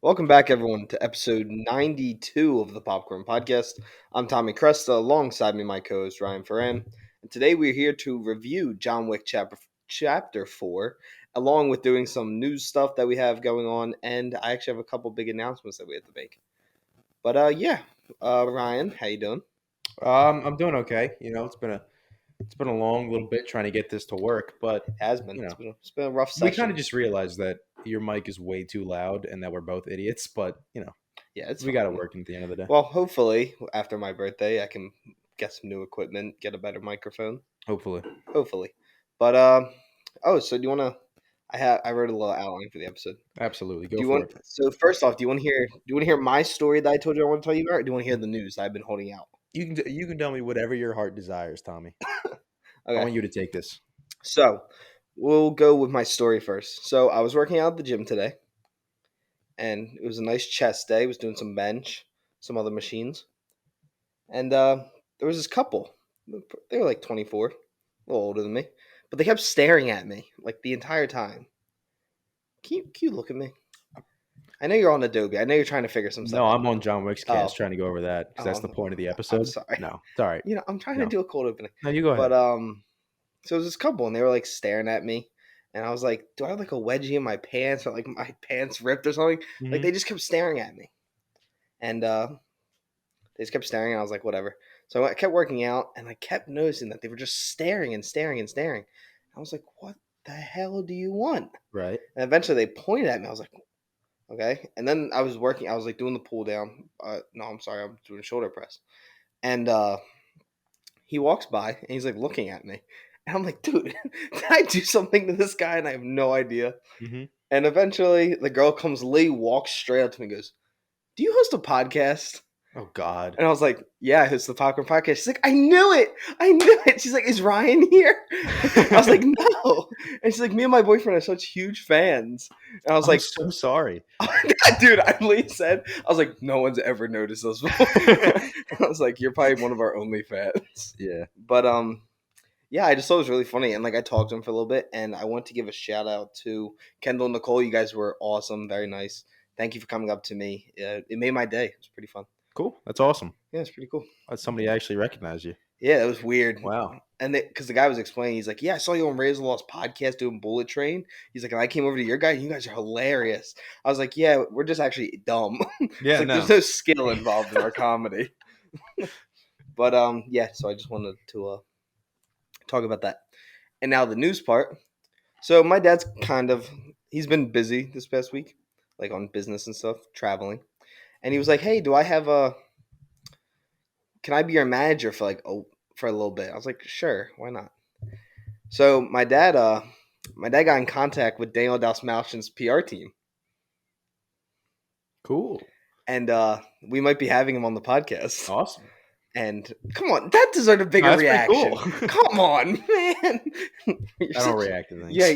Welcome back, everyone, to episode 92 of the Popcorn Podcast. I'm Tommy Cresta, alongside me, my co host Ryan Ferran. And today we're here to review John Wick chapter 4, along with doing some news stuff that we have going on. And I actually have a couple big announcements that we have to make. But Ryan, how you doing? I'm doing okay. It's been a long little bit trying to get this to work, but It has been. you know, It's been a rough we kind session. of just realized that your mic is way too loud and that we're both idiots. But Yeah, it's we got to fine. work at the end of the day. Well, hopefully, after my birthday, I can get some new equipment, get a better microphone. Hopefully, Hopefully. But so do you want to? I wrote a little outline for the episode. absolutely, Do go you for want? it. So first off, do you want to hear my story that I told you I want to tell you about, or do you want to hear the news that I've been holding out? You can tell me whatever your heart desires, Tommy. I Okay. want you to take this. So we'll go with my story first. So I was working out at the gym today, and it was a nice chest day. I was doing some bench, some other machines, and there was this couple. They were like 24, a little older than me, but they kept staring at me like the entire time. Can you look at me? I know you're on Adobe. I know you're trying to figure some stuff No, out. I'm on John Wick's cast Oh. trying to go over that because that's the point of the episode. I'm sorry. No, it's all right. I'm trying No. to do a cold opening. No, you go ahead. But so it was this couple, and they were like staring at me, and I was like, "Do I have like a wedgie in my pants, or like my pants ripped or something?" Like Mhm. they just kept staring at me, and they just kept staring. And I was like, "Whatever." So I kept working out, and I kept noticing that they were just staring and staring and staring. I was like, "What the hell do you want?" Right. And eventually they pointed at me. I was like, "Okay." And then I was working. I was like doing the pull down. No, I'm sorry. I'm doing shoulder press, and he walks by and he's like looking at me. And I'm like, dude, did I do something to this guy? And I have no idea. Mm-hmm. And eventually the girl comes, Lee walks straight up to me and goes, "Do you host a podcast?" Oh God. And I was like, "Yeah, I host the Popcorn Podcast." She's like, "I knew it. I knew it." She's like, "Is Ryan here?" I was like, "No." And she's like, "Me and my boyfriend are such huge fans." And I was I'm like, so sorry. dude, I really said, I was like, "No one's ever noticed us before." I was like, "You're probably one of our only fans." Yeah. But yeah, I just thought it was really funny, and like I talked to him for a little bit, and I want to give a shout out to Kendall and Nicole. You guys were awesome, very nice. Thank you for coming up to me. It made my day. It was pretty fun. Cool. That's awesome. Yeah, it's pretty cool. Somebody actually recognized you. Yeah, it was weird. Wow. And because the guy was explaining, he's like, "Yeah, I saw you on Razor Lost podcast doing Bullet Train." He's like, "And I came over to your guy, and you guys are hilarious." I was like, "Yeah, we're just actually dumb." Yeah, Like, no. there's no skill involved in our comedy." But yeah, so I just wanted to talk about that. And now the news part. So my dad's he's been busy this past week, like on business and stuff, traveling. And he was like, "Hey, can I be your manager for for a little bit?" I was like, "Sure, why not?" So my dad got in contact with Daniel Dalsmalchian's PR team, Cool. and we might be having him on the podcast. Awesome. And come on, that deserved a bigger That's pretty reaction. cool. Come on, man. I don't react to things. Yeah,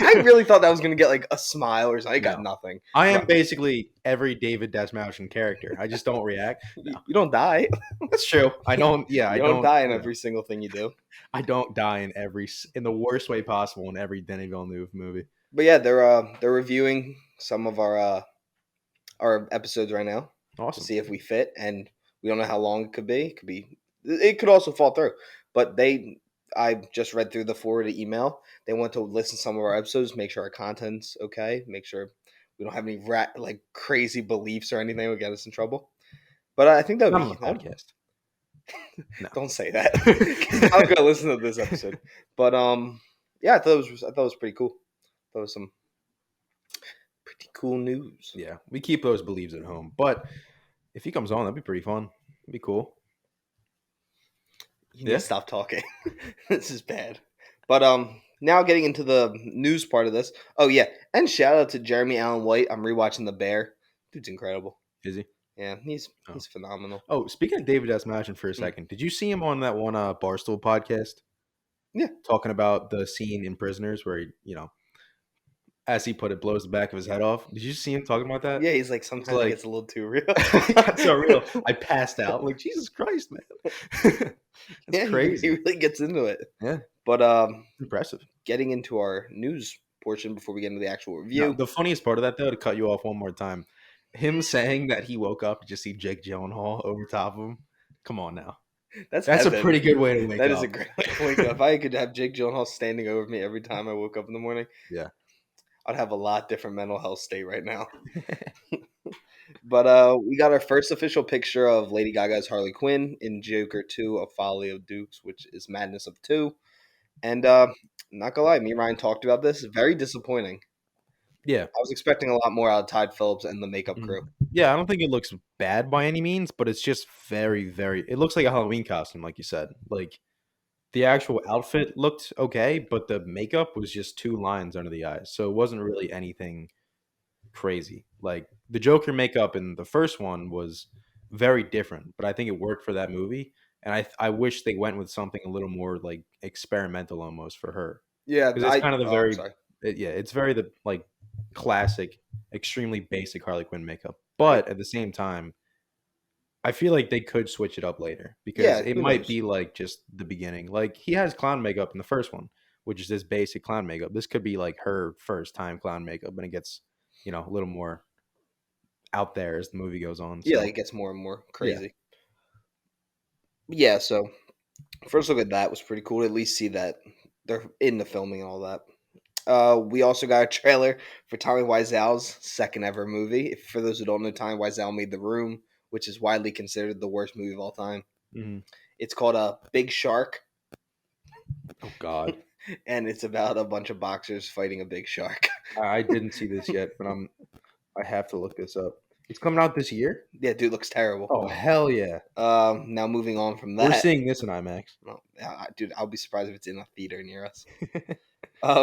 I really thought that was gonna get like a smile or something. I got No. nothing. I am basically every David Dasmalchian character. I just don't react. No. You don't die. That's true. I don't. Yeah, You don't die in every single thing you do. I don't die in the worst way possible in every Denis Villeneuve movie. But yeah, they're reviewing some of our episodes right now to Awesome. see if we fit, and we don't know how long it could be. It could also fall through. But I just read through the forwarded email. They want to listen to some of our episodes, make sure our content's okay, make sure we don't have any crazy beliefs or anything that would get us in trouble. But I think that would Not be on the podcast. No. Don't say that. I'm gonna listen to this episode. But yeah, I thought it was pretty cool. That was some pretty cool news. Yeah, we keep those beliefs at home. But if he comes on, that'd be pretty fun. It'd be cool. You need to stop talking. This is bad. But now getting into the news part of this. Oh yeah, and shout out to Jeremy Allen White. I'm rewatching The Bear. Dude's incredible. Is he? Yeah, he's phenomenal. Oh, speaking of David Dasmalchian for a second, did you see him on that one Barstool podcast? Yeah. Talking about the scene in Prisoners where he, as he put it, blows the back of his head off. Did you see him talking about that? Yeah, he's like, sometimes it gets a little too real. It got so real. I passed out. I'm like, Jesus Christ, man. That's crazy. He really gets into it. Yeah. But impressive. Getting into our news portion before we get into the actual review. No, the funniest part of that, though, to cut you off one more time, him saying that he woke up to just see Jake Gyllenhaal over top of him. Come on now, That's that's a heaven. pretty good way to wake That is a up. great way to wake up. If I could have Jake Gyllenhaal standing over me every time I woke up in the morning, Yeah. I'd have a lot different mental health state right now. But we got our first official picture of Lady Gaga's Harley Quinn in Joker 2: A Folly of Dukes, which is Madness of 2. And not gonna lie, me and Ryan talked about this. Very disappointing. Yeah. I was expecting a lot more out of Todd Phillips and the makeup Mhm. crew. Yeah, I don't think it looks bad by any means, but it's just very, very. It looks like a Halloween costume, like you said. Like the actual outfit looked okay, but the makeup was just two lines under the eyes, so it wasn't really anything crazy. Like the Joker makeup in the first one was very different, but I think it worked for that movie. And I wish they went with something a little more like experimental almost for her Yeah, because it's kind of the I'm very sorry. yeah, it's very the like classic, extremely basic Harley Quinn makeup. Yeah, But at the same time, I feel like they could switch it up later because yeah, it who might knows? be like just the beginning. Like he has clown makeup in the first one, which is this basic clown makeup. This could be like her first time clown makeup, and it gets a little more out there as the movie goes on. Yeah, So it gets more and more yeah. crazy. Yeah, so first look at that was pretty cool to at least see that they're in the filming and all that. We also got a trailer for Tommy Wiseau's second ever movie. For those who don't know, Tommy Wiseau made The Room, which is widely considered the worst movie of all time. Mhm. It's called Big Shark, Oh God, and it's about a bunch of boxers fighting a big shark. I didn't see this yet, but I have to look this up. It's coming out this year. Yeah, dude, looks terrible. Oh hell yeah, Now moving on from we're that, seeing this in IMAX. well, yeah, dude, I'll be surprised if it's in a theater near us.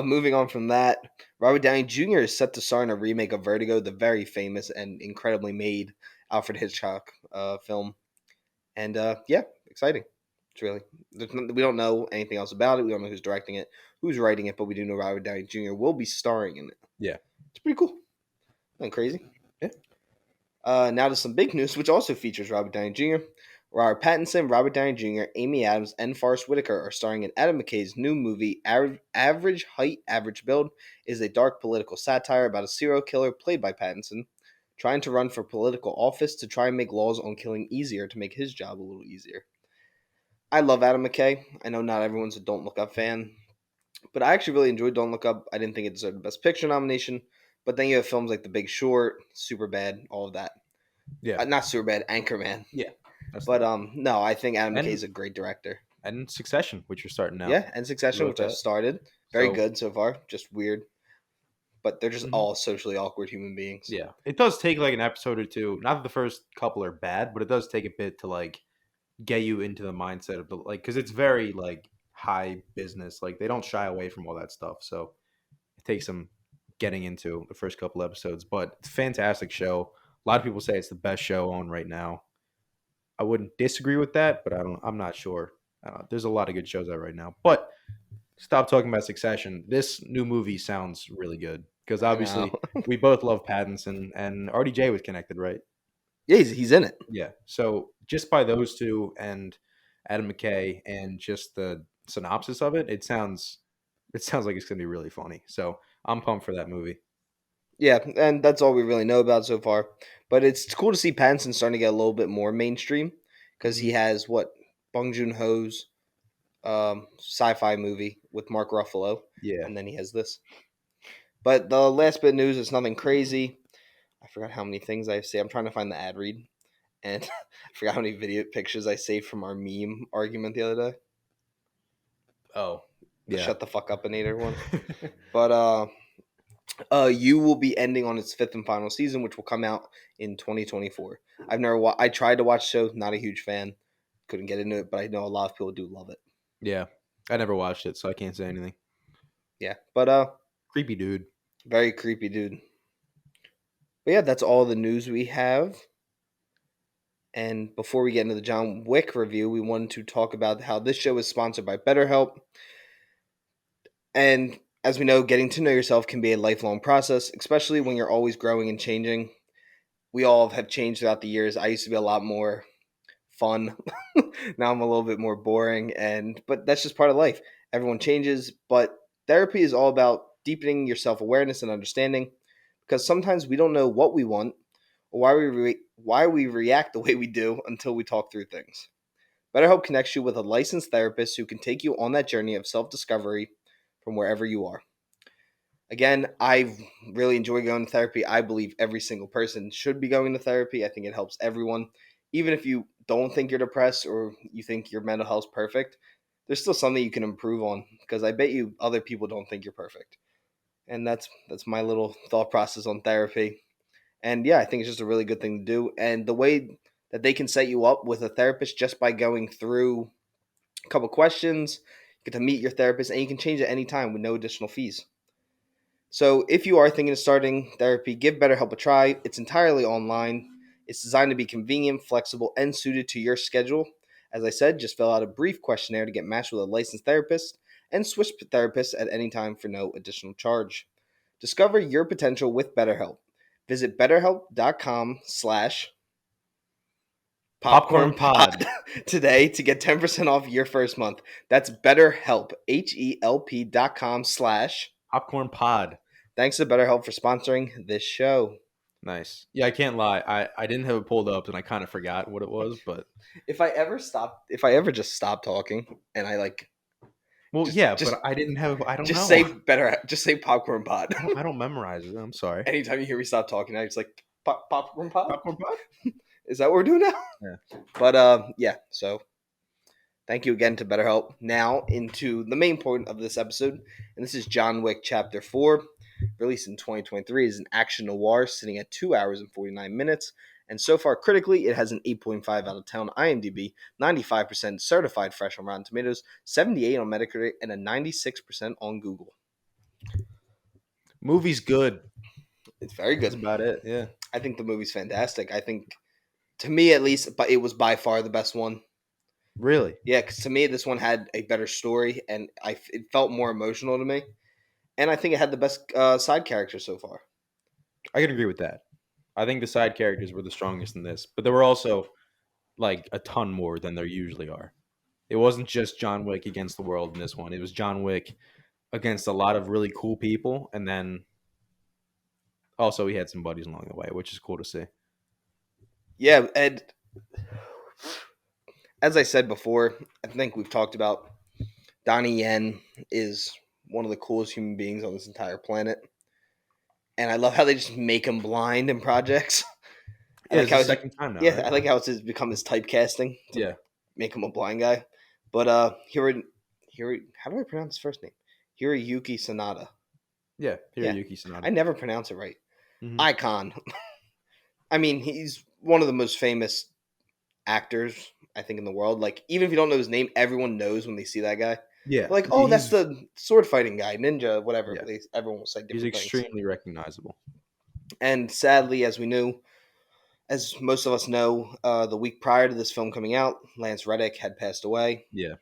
Moving on from that, Robert Downey Jr. is set to star in a remake of Vertigo, the very famous and incredibly made Alfred Hitchcock film. And yeah, exciting. It's really we don't know anything else about it. We don't know who's directing it, who's writing it, but we do know Robert Downey Jr. will be starring in it. Yeah, It's pretty cool. Nothing crazy. yeah. Now to some big news, which also features Robert Downey Jr. Robert Pattinson, Robert Downey Jr., Amy Adams, and Forrest Whitaker are starring in Adam McKay's new movie, Average Height, Average Build. Is a dark political satire about a serial killer played by Pattinson trying to run for political office to try and make laws on killing easier to make his job a little easier. I love Adam McKay. I know not everyone's a Don't Look Up fan, but I actually really enjoyed Don't Look Up. I didn't think it deserved the Best Picture nomination, but then you have films like The Big Short, Super Bad, all of that. Yeah, Not Super Bad, Anchorman. yeah. That's the But one. no, I think Adam McKay And is a great director. Succession, which you're starting now. Yeah, and You Succession, wrote which I've that. started, very So good so far. Just weird, but they're just mhm. all socially awkward human beings. Yeah, it does take like an episode or two. Not that the first couple are bad, but it does take a bit to like get you into the mindset of the like because it's very like high business. Like they don't shy away from all that stuff. So it takes some getting into the first couple episodes. But it's a fantastic show. A lot of people say it's the best show on right now. I wouldn't disagree with that, but I'm not sure. There's a lot of good shows out right now. But stop talking about Succession. This new movie sounds really good because I know. obviously we both love Pattinson and RDJ was connected, right? Yeah, he's in it. Yeah. So just by those two and Adam McKay and just the synopsis of it, it sounds like it's gonna be really funny. So I'm pumped for that movie. Yeah, and that's all we really know about so far. But it's cool to see Pattinson starting to get a little bit more mainstream because Mhm. he has what Bong Joon Ho's sci-fi movie with Mark Ruffalo, Yeah. and then he has this. But the last bit of news is nothing crazy. I forgot how many things I say. I'm trying to find the ad read, and I forgot how many video pictures I saved from our meme argument the other day. Oh, The yeah. shut the fuck up and eater one. But you will be ending on its fifth and final season, which will come out in 2024. I've never. I tried to watch the show. Not a huge fan. Couldn't get into it, but I know a lot of people do love it. Yeah. I never watched it, so I can't say anything. Yeah, but Creepy dude. very creepy dude. But yeah, that's all the news we have. And before we get into the John Wick review, we wanted to talk about how this show is sponsored by BetterHelp. And as we know, getting to know yourself can be a lifelong process, especially when you're always growing and changing. We all have changed throughout the years. I used to be a lot more fun. Now I'm a little bit more boring, and but that's just part of life. Everyone changes, but therapy is all about deepening your self-awareness and understanding because sometimes we don't know what we want or why we react the way we do until we talk through things. BetterHelp connects you with a licensed therapist who can take you on that journey of self discovery from wherever you are. Again, I really enjoy going to therapy. I believe every single person should be going to therapy. I think it helps everyone. Even if you don't think you're depressed or you think your mental health's perfect, there's still something you can improve on because I bet you other people don't think you're perfect. And that's my little thought process on therapy. And yeah, I think it's just a really good thing to do. And the way that they can set you up with a therapist just by going through a couple questions, you get to meet your therapist, and you can change at any time with no additional fees. So if you are thinking of starting therapy, give BetterHelp a try. It's entirely online. It's designed to be convenient, flexible, and suited to your schedule. As I said, just fill out a brief questionnaire to get matched with a licensed therapist and switch therapists at any time for no additional charge. Discover your potential with BetterHelp. Visit betterhelp.com/popcornpod Popcorn Pod. today to get 10% off your first month. That's BetterHelp, HELP.com/. Popcorn Pod. Thanks to BetterHelp for sponsoring this show. Nice. Yeah, I can't lie. I didn't have it pulled up and I kind of forgot what it was, but If I ever just stop talking and I like well, just yeah, just but I didn't have. I don't just know. just say popcorn pod. I don't memorize it. I'm sorry. Anytime you hear me stop talking, I just like popcorn pod. Popcorn Pod. Is that what we're doing now? Yeah. But yeah. So thank you again to BetterHelp. Now into the main point of this episode, and this is John Wick Chapter 4, released in 2023. Is an action noir sitting at 2 hours and 49 minutes. And so far, critically, it has an 8.5 out of 10 on IMDb, 95% certified fresh on Rotten Tomatoes, 78 on Metacritic, and a 96% on Google. Movie's good. It's very good. That's about it. Yeah. I think the movie's fantastic. I think, to me at least, but it was by far the best one. Really? Yeah, because to me, this one had a better story, and it felt more emotional to me. And I think it had the best side character so far. I can agree with that. I think the side characters were the strongest in this, but there were also like a ton more than there usually are. It wasn't just John Wick against the world in this one. It was John Wick against a lot of really cool people, and then also he had some buddies along the way, which is cool to see. Yeah, and as I said before, I think we've talked about Donnie Yen is one of the coolest human beings on this entire planet. And I love how they just make him blind in projects. Yeah, it's the second time now. Yeah, Right? I like how it's become his typecasting to Yeah. make him a blind guy. But Hiro, how do I pronounce his first name? Hiroyuki Sanada. Yeah, Yeah. Hiroyuki Sanada. I never pronounce it right. Mhm. Icon. I mean, he's one of the most famous actors, I think, in the world. Like, even if you don't know his name, everyone knows when they see that guy. Yeah. They're like, oh, that's the sword fighting guy, ninja, whatever. Yeah. Everyone will say different He's things. extremely recognizable. And sadly, as most of us know, the week prior to this film coming out, Lance Reddick had passed away. Yeah.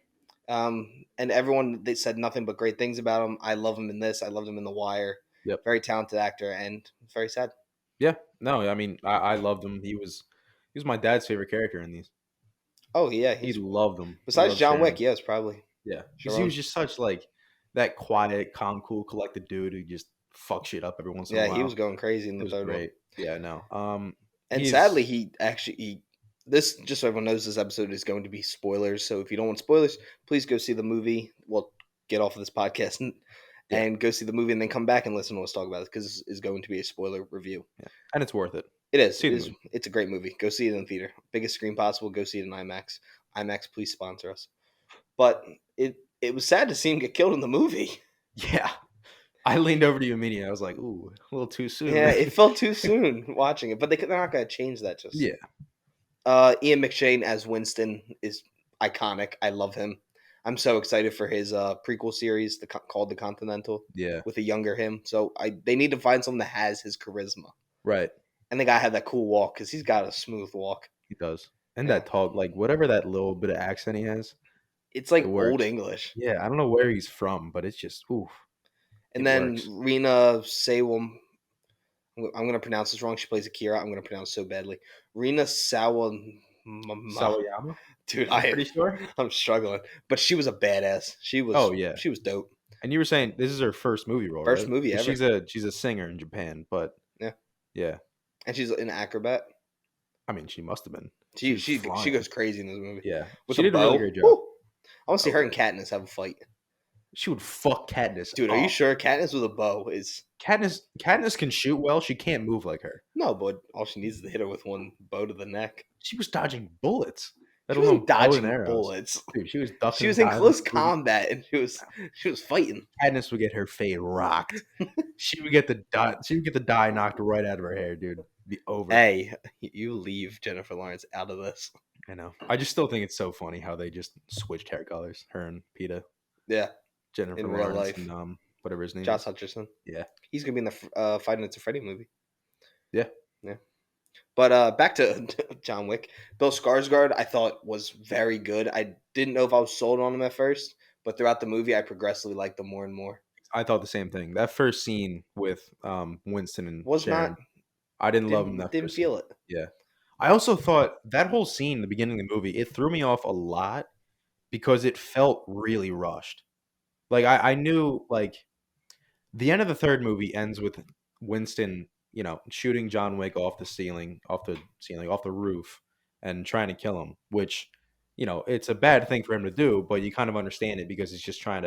And everyone, they said nothing but great things about him. I love him in this. I loved him in The Wire. Yep. Very talented actor, and it's very sad. Yeah. No, I mean, I loved him. He was my dad's favorite character in these. Oh yeah, He loved him. Besides John Wick, yes, probably. Yeah, because he was just such like that quiet, calm, cool, collected dude who just fuck shit up every once in a while. Yeah, he was going crazy in the third one. Yeah, no. And sadly, he this, just so everyone knows, this episode is going to be spoilers. So if you don't want spoilers, please go see the movie. Well, get off of this podcast and go see the movie, and then come back and listen to us talk about it, because this is going to be a spoiler review. Yeah. And it's worth it. It is. It's a great movie. Go see it in the theater. Biggest screen possible. Go see it in IMAX. IMAX, please sponsor us. But it was sad to see him get killed in the movie. Yeah. I leaned over to you immediately. I was like, ooh, a little too soon. Yeah, it felt too soon watching it. But they're not going to change that just. Yeah. Ian McShane as Winston is iconic. I love him. I'm so excited for his prequel series called The Continental. Yeah. With a younger him. So they need to find someone that has his charisma. Right. And the guy had that cool walk, because he's got a smooth walk. He does. And that talk, like whatever that little bit of accent he has. It's like old English. Yeah, I don't know where he's from, but it's just, oof. And then Rena Sawam, I'm going to pronounce this wrong. She plays Akira. I'm going to pronounce so badly. Rena Sawayama. Dude, I'm pretty sure. I'm struggling. But she was a badass. She was. Oh, yeah. She was dope. And you were saying this is her first movie role, First right? movie ever. She's a singer in Japan, but yeah. Yeah. And she's an acrobat. I mean, she must have been. She She was she she flying. goes crazy in this movie Yeah, with she a did a really bow. great job. Woo! I want to see Oh her and yeah, Katniss have a fight. she would fuck Katniss Dude, are you up. sure Katniss with a bow is Katniss can shoot well. She can't move like her. no? But all she needs is to hit her with one bow to the neck. She was dodging bullets, let She wasn't alone bow and dodging arrows. bullets. Dude, she was She ducking was and in diving. close combat and she was fighting. Katniss would get her fade rocked. She would get the dye. She would get the dye knocked right out of her hair, dude. Be over. Hey, you leave Jennifer Lawrence out of this. I know. I just still think it's so funny how they just switched hair colors. Her and Peta, Yeah, Jennifer in real Lawrence, life, and whatever his name Josh is. Hutcherson. Yeah, He's gonna be in the Five Nights at Freddy movie. yeah, Yeah. But back to John Wick. Bill Skarsgård, I thought was very good. I didn't know if I was sold on him at first, but throughout the movie, I progressively liked him more and more. I thought the same thing. That first scene with Winston and Was not Sharon, I didn't love him that didn't first scene. feel it. Yeah, I also thought that whole scene, the beginning of the movie, it threw me off a lot because it felt really rushed. Like I knew like the end of the third movie ends with Winston, shooting John Wick off the roof, and trying to kill him. Which, it's a bad thing for him to do, but you kind of understand it because he's trying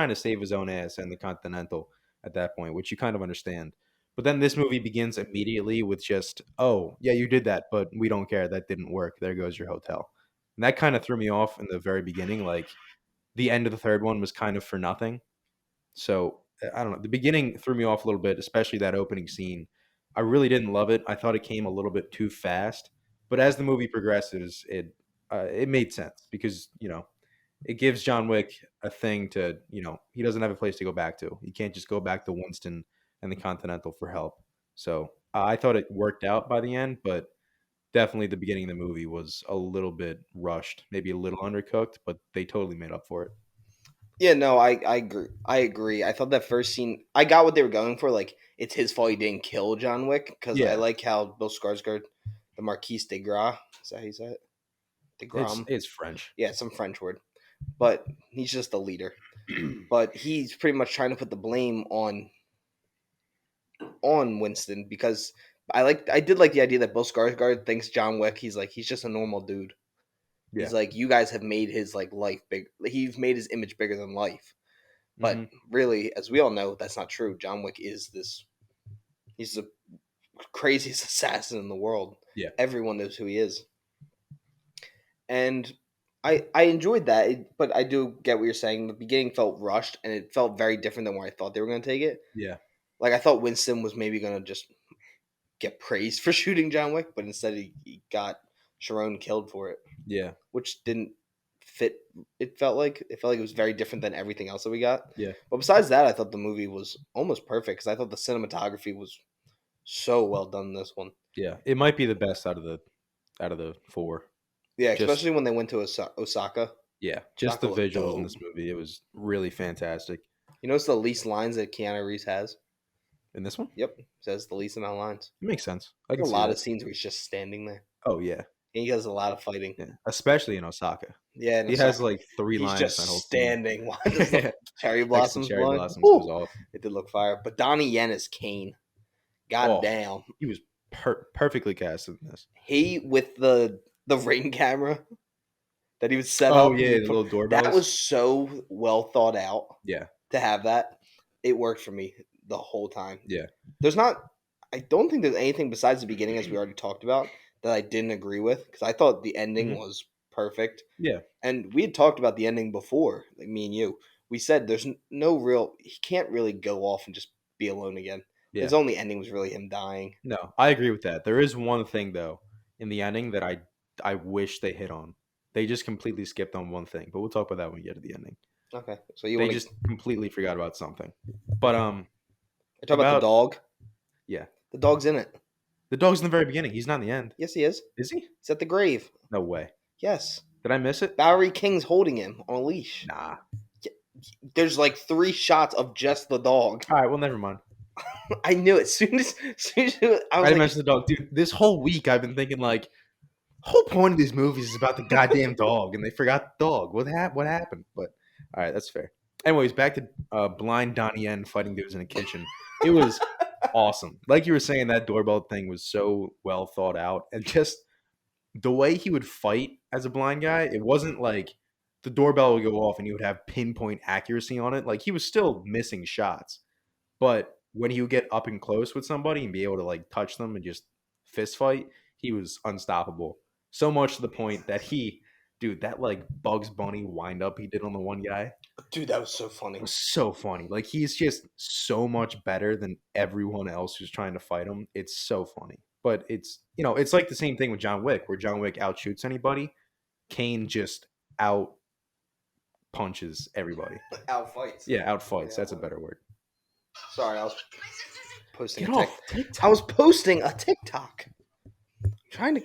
to save his own ass and the Continental at that point, which you kind of understand. But then this movie begins immediately with just, oh yeah, you did that, but we don't care. That didn't work. There goes your hotel. And that kind of threw me off in the very beginning. Like the end of the third one was kind of for nothing. So I don't know. The beginning threw me off a little bit, especially that opening scene. I really didn't love it. I thought it came a little bit too fast. But as the movie progresses, it made sense because it gives John Wick a thing to he doesn't have a place to go back to. He can't just go back to Winston and the Continental for help. So I thought it worked out by the end, but definitely the beginning of the movie was a little bit rushed, maybe a little undercooked, but they totally made up for it. Yeah, no, I agree. I agree. I thought that first scene, I got what they were going for. Like, it's his fault he didn't kill John Wick because I Yeah, like how Bill Skarsgård, the Marquis de Gras, is that how you say it? De it's Gras. it's French. Yeah, some French word, but he's just a leader. But he's pretty much trying to put the blame on Winston because I did like the idea that Bill Skarsgård thinks John Wick. He's just a normal dude. Yeah. He's like, you guys have made his like life big. He's made his image bigger than life. But Hmm. really, as we all know, that's not true. John Wick is this. He's the craziest assassin in the world. Yeah. Everyone knows who he is, and I enjoyed that. But I do get what you're saying. The beginning felt rushed, and it felt very different than where I thought they were going to take it. Yeah. Like I thought Winston was maybe going to just get praised for shooting John Wick, but instead he got Sharon killed for it, Yeah. which didn't fit. It felt like it was very different than everything else that we got. Yeah. But besides that, I thought the movie was almost perfect because I thought the cinematography was so well done in this one. Yeah. It might be the best out of the four. Yeah, Just especially when they went to Osaka. yeah, just Osaka the looked visuals in dope. this movie. It was really fantastic. You notice the least lines that Keanu Reeves has? In this one, Yep, says the least amount of lines. it makes sense. I can There's a see lot of that. scenes where he's just standing there. Oh yeah, And he does a lot of fighting. yeah. Especially in Osaka, Yeah, in he has Osaka, like three he's lines just in that whole scene. standing while there's the cherry Next to blossoms cherry blowing. blossoms, it was Woo! awesome. It did look fire. But Donnie Yen is Kane. God Oh, damn. he was perfectly cast in this. He with the ring camera that he would set Oh up. yeah, the little That doorbells. was so well thought out Yeah, to have that. It worked for me the whole time. yeah. There's not. I don't think there's anything besides the beginning, as we already talked about, that I didn't agree with because I thought the ending Hmm. was perfect. Yeah, And we had talked about the ending before, like me and you. We said there's no real. He can't really go off and just be alone again. yeah. His only ending was really him dying. No, I agree with that. There is one thing though in the ending that I wish they hit on. They just completely skipped on one thing, but we'll talk about that when we get to the ending. Okay, so you They want to just completely forgot about something. But talk about the about dog? yeah, The dog's in it. the dog's in the very beginning. He's not in the end, Yes, he is. is he? He's at the grave. No way. Yes. Did I miss it? Bowery King's holding him on a leash. Nah. There's like 3 shots of just the dog. All right, well, never mind. I knew it. I I was didn't like, mention the dog, dude. This whole week I've been thinking like, whole point of these movies is about the goddamn dog, and they forgot the dog. What happened? But all right, that's fair. Anyways, back to blind Donnie Yen fighting dudes in a kitchen. It was awesome. Like you were saying, that doorbell thing was so well thought out, and just the way he would fight as a blind guy, it wasn't like the doorbell would go off and he would have pinpoint accuracy on it. Like he was still missing shots, but when he would get up and close with somebody and be able to like touch them and just fist fight, he was unstoppable. So much to the point that dude, that like Bugs Bunny wind up he did on the one guy Dude, that was so funny. was so funny. Like he's just so much better than everyone else who's trying to fight him. It's so funny. But it's it's like the same thing with John Wick, where John Wick outshoots anybody. Kane just out punches everybody. Outfights. Yeah, outfights. That's a better word. Sorry, I was posting Get a off TikTok. I was posting a TikTok. I'm trying to.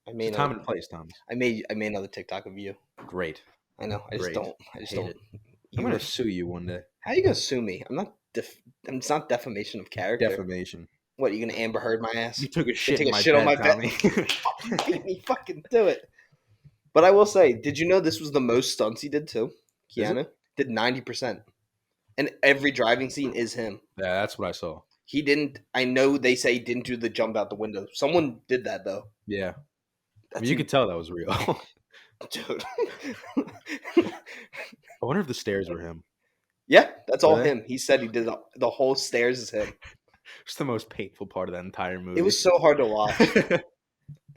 I made It's time and place, Thomas. I made another TikTok of you. Great. I know. I just Great. don't. I just Hate don't. it. I'm gonna sue you one day. How are you gonna sue me? I'm not. It's not defamation of character. Defamation. What, you gonna Amber Heard my ass? You took a shit. Take in a my shit bed, on my Tommy. bed. Beat me, fucking do it. But I will say, did you know this was the most stunts he did too? Keanu did 90%, and every driving scene is him. Yeah, that's what I saw. He didn't. I know they say he didn't do the jump out the window. Someone did that though. Yeah. I mean, you could tell that was real. Dude. I wonder if the stairs were him. Yeah, that's all Were they? him. He said he did the whole stairs is him. It's the most painful part of that entire movie. It was so hard to watch.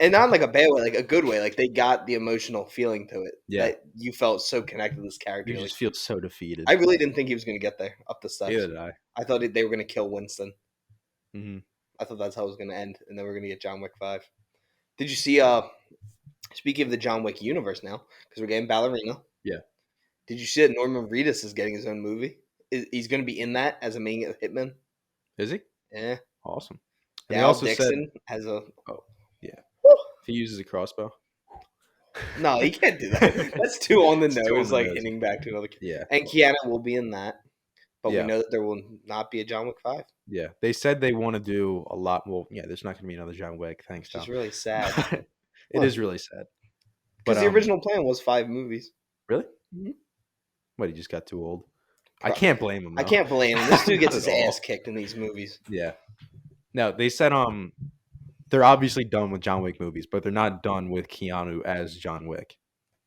And not in like a bad way, like a good way. Like they got the emotional feeling to it. Yeah. That you felt so connected to this character. You Like, just feel so defeated. I really didn't think he was going to get there up the steps. Neither did I. I thought they were going to kill Winston. Mm-hmm. I thought that's how it was going to end, and then we're going to get John Wick 5. Did you see? Speaking of the John Wick universe now, because we're getting Ballerina. Yeah. Did you see that Norman Reedus is getting his own movie? He's going to be in that as a main hitman. Is he? Yeah. Awesome. And they Dal also Dixon said, has a. oh, yeah. Woo! If he uses a crossbow. No, he can't do that. That's too on the It's too on nose, the like nose. hitting back to another. Yeah. And Keanu will be in that, but Yeah. we know that there will not be a John Wick 5. Yeah. They said they want to do a lot. Well, yeah, there's not going to be another John Wick. Thanks, Which is Tom. really sad. It is really sad. Because the original plan was 5 movies. Really? Mhm. What, he just got too old? I can't blame him, though. I can't blame him. This dude gets Not his at all. ass kicked in these movies. Yeah. No, they said they're obviously done with John Wick movies, but they're not done with Keanu as John Wick.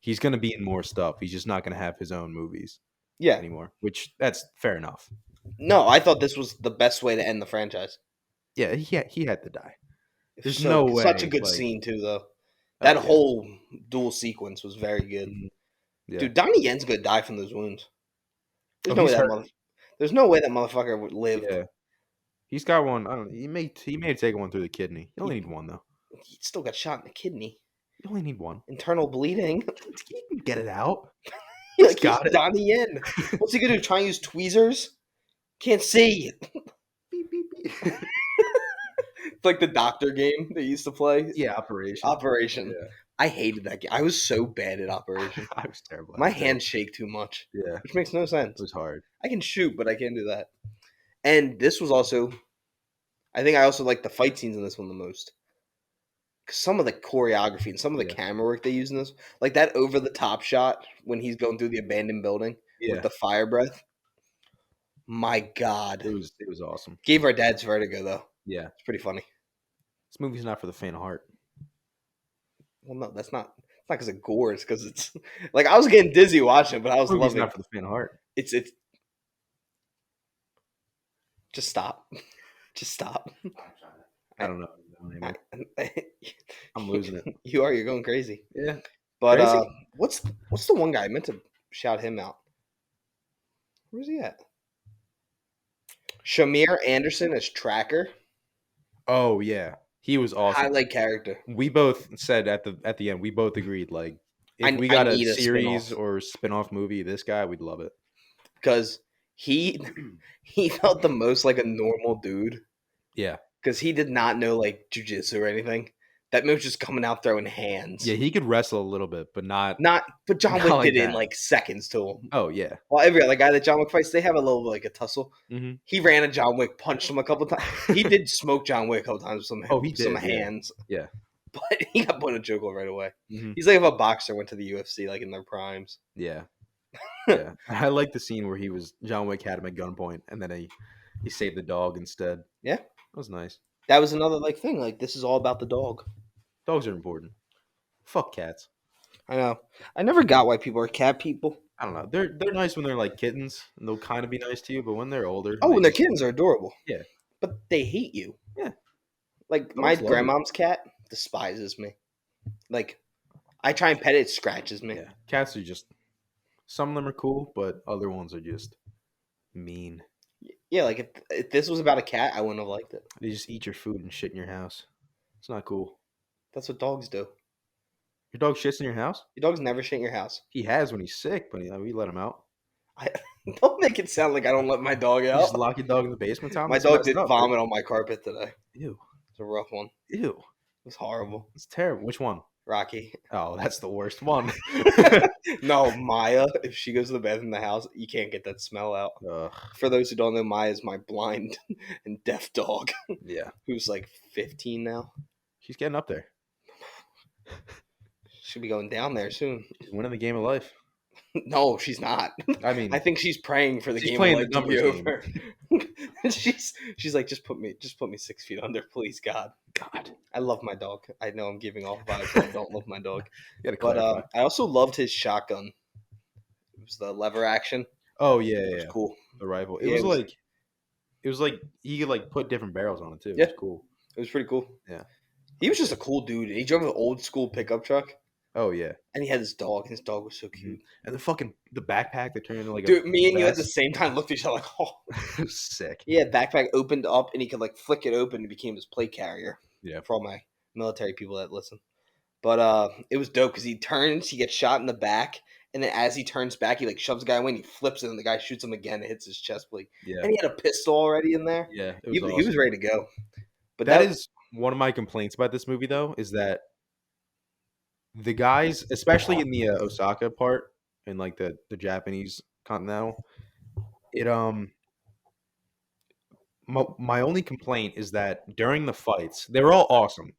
He's going to be in more stuff. He's just not going to have his own movies Yeah. anymore, which that's fair enough. No, I thought this was the best way to end the franchise. Yeah, he had to die. There's So- no way. Such a good like- scene, too, though. That yeah. whole duel sequence was very good. Mhm. Yeah. Dude, Donnie Yen's going to die from those wounds. Oh, There's he's hurt. there's no way that motherfucker would live. Yeah. He's got one. I don't know. He may have taken one through the kidney. You only need one, though. He still got shot in the kidney. You only need one. Internal bleeding. You can get it out. Like, got he's it. Donnie Yen. What's he going to do? Try and use tweezers? Can't see. Beep, beep, beep. It's like the doctor game they used to play. Yeah, Operation. Operation. Yeah. I hated that game. I was so bad at Operation. I was terrible. at My it, too. hands shake too much, Yeah, which makes no sense. it was hard. I can shoot, but I can't do that. And this was also, I think I also like the fight scenes in this one the most. 'Cause some of the choreography and some of the Yeah. camera work they use in this, like that over the top shot when he's going through the abandoned building Yeah, with the fire breath. My God, it was awesome. gave our dads vertigo though. Yeah, It's pretty funny. this movie's not for the faint of heart. Well, no, that's not. It's not because of gore. It's because it's like I was getting dizzy watching it, but I was This movie's loving not it. for the faint of heart. It's. Just stop. Just stop. I don't know. I'm losing it. You are. You're going crazy. Yeah, But Crazy? what's the one guy I meant to shout him out? Where's he at? Shamir Anderson as Tracker. Oh yeah, he was awesome. Highlight character. We both said at the end, we both agreed like if I- we I got a need a series spin-off. or spin-off movie, this guy, we'd love it. Because he felt the most like a normal dude. Yeah, Because he did not know like jujitsu or anything. That man was just coming out throwing hands. yeah, he could wrestle a little bit, but not. But John Not Wick like did it in that. like seconds to him. Oh yeah. Well, every other guy that John Wick fights, they have a little like a tussle. Mm-hmm. He ran at John Wick, punched him a couple times. He did smoke John Wick a couple times with some, Oh, he some did, yeah. hands. Yeah. But he got put in a chokehold right away. Mm-hmm. He's like if a boxer went to the UFC like in their primes. Yeah. Yeah. I like the scene where John Wick had him at gunpoint, and then he He saved the dog instead. Yeah, That was nice. that was another like thing. Like this is all about the dog. Dogs are important. Fuck cats. I know. I never got why people are cat people. I don't know. They're nice when they're like kittens, and they'll kind of be nice to you. But when they're older, Oh, they and their just kittens are adorable, yeah, but they hate you. yeah. Like my Dogs love you. grandmom's cat despises me. Like I try and pet it, it scratches me. Yeah, cats are just some of them are cool, but other ones are just mean. Yeah, like if this was about a cat, I wouldn't have liked it. They just eat your food and shit in your house. It's not cool. That's what dogs do. Your dog shits in your house? Your dogs never shit in your house. He has when he's sick, but we let him out. I don't make it sound like I don't let my dog You just out. lock your dog in the basement, Tom. My That's dog messed did up, vomit on my carpet today. dude. Ew, It's a rough one. ew. It was horrible. It's terrible. Which one? Rocky. Oh, that's the worst one. No, Maya. If she goes to the bathroom in the house, you can't get that smell out. Ugh, For those who don't know, Maya is my blind and deaf dog, yeah, who's like 15 now. she's getting up there. She'll be going down there soon. She's winning the game of life. No, she's not. I mean, I think she's praying for the she's game playing of the life to be numbers over. she's like, just put me 6 feet under, please, God. God, I love my dog. I know I'm giving off vibes. But I don't love my dog, you gotta but clarify. I also loved his shotgun. It was the lever action. Oh yeah, It yeah, was yeah. cool. The rifle. It Yeah, was like he could like put different barrels on it too. It Yeah. was cool. it was pretty cool. Yeah. He was just a cool dude. He drove an old school pickup truck, Oh yeah. and he had his dog. And his dog was so Mhm. cute. And the backpack that turned into like Dude, a me and you at the vest. same time looked at each other like, oh. It was sick. Yeah, backpack opened up, and he could like flick it open and became his plate carrier. Yeah. For all my military people that listen. But it was dope because he turns, he gets shot in the back, and then as he turns back, he like shoves the guy away and he flips it, and the guy shoots him again and hits his chest plate. Yeah. And he had a pistol already in there. Yeah. It He, was he was awesome. ready to go. But That is one of my complaints about this movie though, is that the guys, especially in the Osaka part, in like the Japanese continental, it my only complaint is that during the fights, they were all awesome,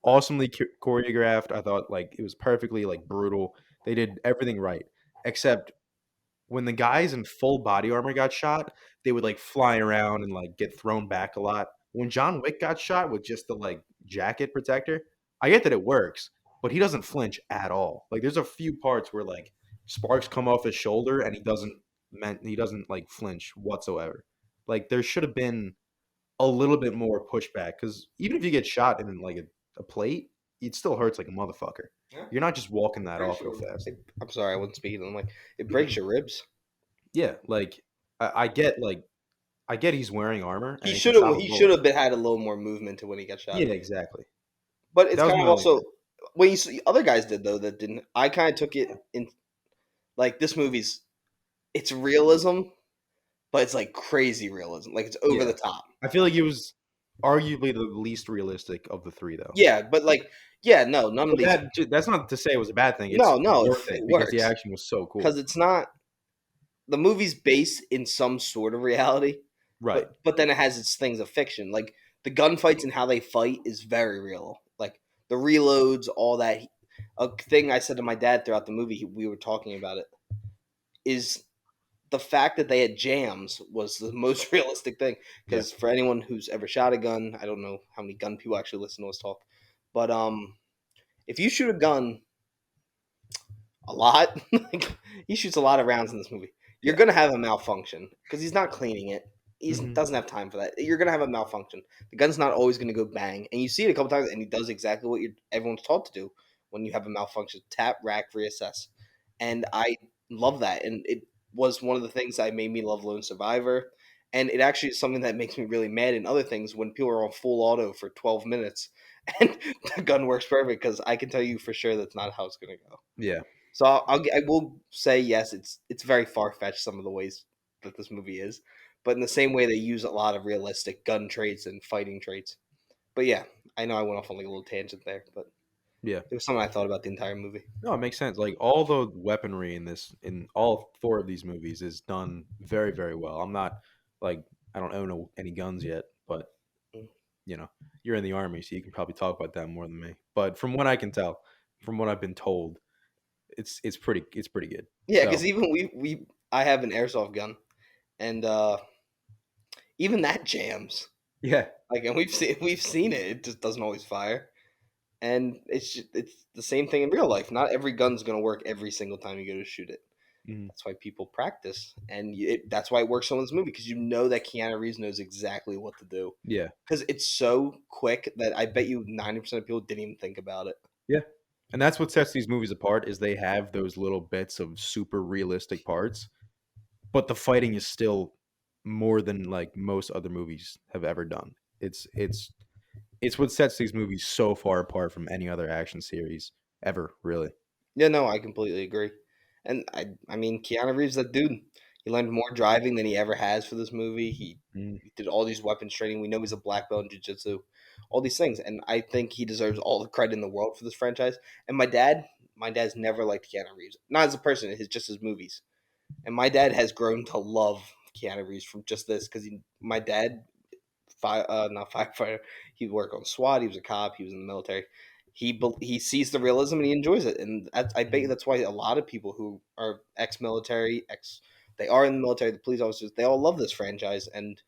awesomely choreographed. I thought like it was perfectly like brutal. They did everything right, except when the guys in full body armor got shot, they would like fly around and like get thrown back a lot. When John Wick got shot with just the like jacket protector, I get that it works, but he doesn't flinch at all. Like there's a few parts where like sparks come off his shoulder and he doesn't like flinch whatsoever. Like there should have been a little bit more pushback because even if you get shot in like a plate, it still hurts like a motherfucker. Yeah. You're not just walking that off real fast. I'm sorry, I wasn't speaking. I'm like, it breaks your ribs. Yeah, like I get I get he's wearing armor. And He it should can have. stop a He should bullet. have been had a little more movement to when he got shot. Yeah, exactly. But it's That was kind my of only also thing. when you see other guys did though that didn't. I kind of took it in like this movie's. It's realism, but it's like crazy realism. Like it's over Yeah. the top. I feel like it was arguably the least realistic of the three, though. Yeah, but like no, none of But these. that's not to say it was a bad thing. It's No, worth it it because the works action was so cool. because it's not the movie's based in some sort of reality, Right. but then it has its things of fiction. Like the gunfights and how they fight is very real. Like the reloads, all that. A thing I said to my dad throughout the movie, we were talking about it, is the fact that they had jams was the most realistic thing. Because for anyone who's ever shot a gun, I don't know how many gun people actually listen to us talk, but if you shoot a gun a lot, like, he shoots a lot of rounds in this movie. You're gonna have a malfunction because he's not cleaning it. He Mhm. doesn't have time for that. You're gonna have a malfunction. The gun's not always gonna go bang, and you see it a couple times, and he does exactly what everyone's taught to do when you have a malfunction: tap, rack, reassess. And I love that, and it was one of the things that made me love Lone Survivor. And it actually is something that makes me really mad in other things when people are on full auto for 12 minutes and the gun works perfect because I can tell you for sure that's not how it's gonna go. Yeah. So I will say yes, it's very far fetched some of the ways that this movie is, but in the same way they use a lot of realistic gun traits and fighting traits. But yeah, I know I went off on like a little tangent there, but Yeah. it was something I thought about the entire movie. No, it makes sense. Like all the weaponry in all four of these movies is done very, very well. I'm not like I don't own any guns yet, but Mm. you know, you're in the army, so you can probably talk about that more than me. But from what I can tell, from what I've been told, it's pretty good. Yeah, So because even I have an airsoft gun, and Even that jams. Yeah. Like, and we've seen it. It just doesn't always fire. And it's the same thing in real life. Not every gun's gonna work every single time you go to shoot it. Mhm. That's why people practice, and that's why it works so in this movie because you know that Keanu Reeves knows exactly what to do Yeah. because it's so quick that I bet you 90% of people didn't even think about it. Yeah. And that's what sets these movies apart is they have those little bits of super realistic parts, but the fighting is still more than like most other movies have ever done. It's what sets these movies so far apart from any other action series ever, really. Yeah, no, I completely agree. And I mean, Keanu Reeves, that dude, he learned more driving than he ever has for this movie. Mm, He did all these weapons training. We know he's a black belt in jiu-jitsu, all these things, and I think he deserves all the credit in the world for this franchise. And my dad's never liked Keanu Reeves, not as a person, just his movies. And my dad has grown to love Keanu Reeves from just this because my dad not firefighter. He worked on SWAT. He was a cop. He was in the military. He sees the realism and he enjoys it. And I bet you mhm. that's why a lot of people who are ex-military, they are in the military, the police officers, they all love this franchise. And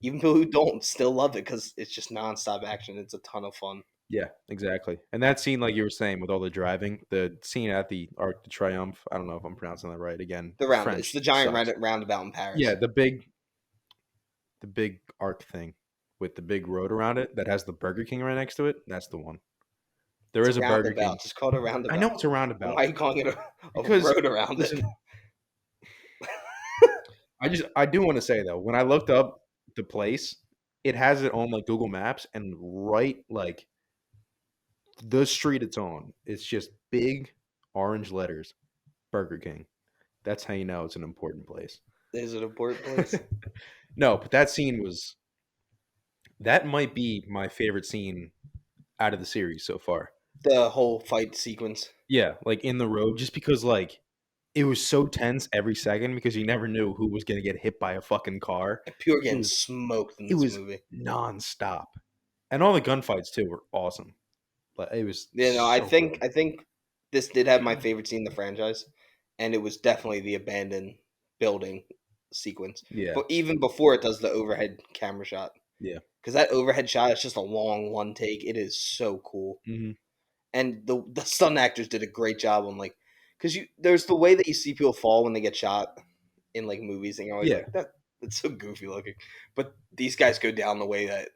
even people who don't still love it because it's just nonstop action. It's a ton of fun. Yeah, exactly. And that scene, like you were saying, with all the driving, the scene at the Arc de Triomphe, I don't know if I'm pronouncing that right. Again, It's French the giant sucks. roundabout in Yeah, Paris. the big arc thing with the big road around it that has the Burger King right next to it. That's the one. There It's a is a Burger King. roundabout. Just called a I know roundabout. it's a And roundabout why are you calling it a because road around it? listen, I do want to say though, when I looked up the place, it has it on like Google Maps, and right like the street it's on, it's just big orange letters, Burger King. That's how you know it's an important place. Is it a port place? No, but that scene was that might be my favorite scene out of the series so far. The whole fight sequence. Yeah, like in the road, just because like it was so tense every second because you never knew who was gonna get hit by a fucking car. And people are It getting was smoked in it this was movie. nonstop, and all the gunfights too were awesome. But it was You know, so good. I think this did have my favorite scene in the franchise, and it was definitely the abandoned building sequence. Yeah, But even before it does the overhead camera shot, yeah, because that overhead shot is just a long one take. It is so cool, hmm and the stunt actors did a great job on like, because there's the way that you see people fall when they get shot in like movies, and you're always yeah, like that's so goofy looking. But these guys go down the way that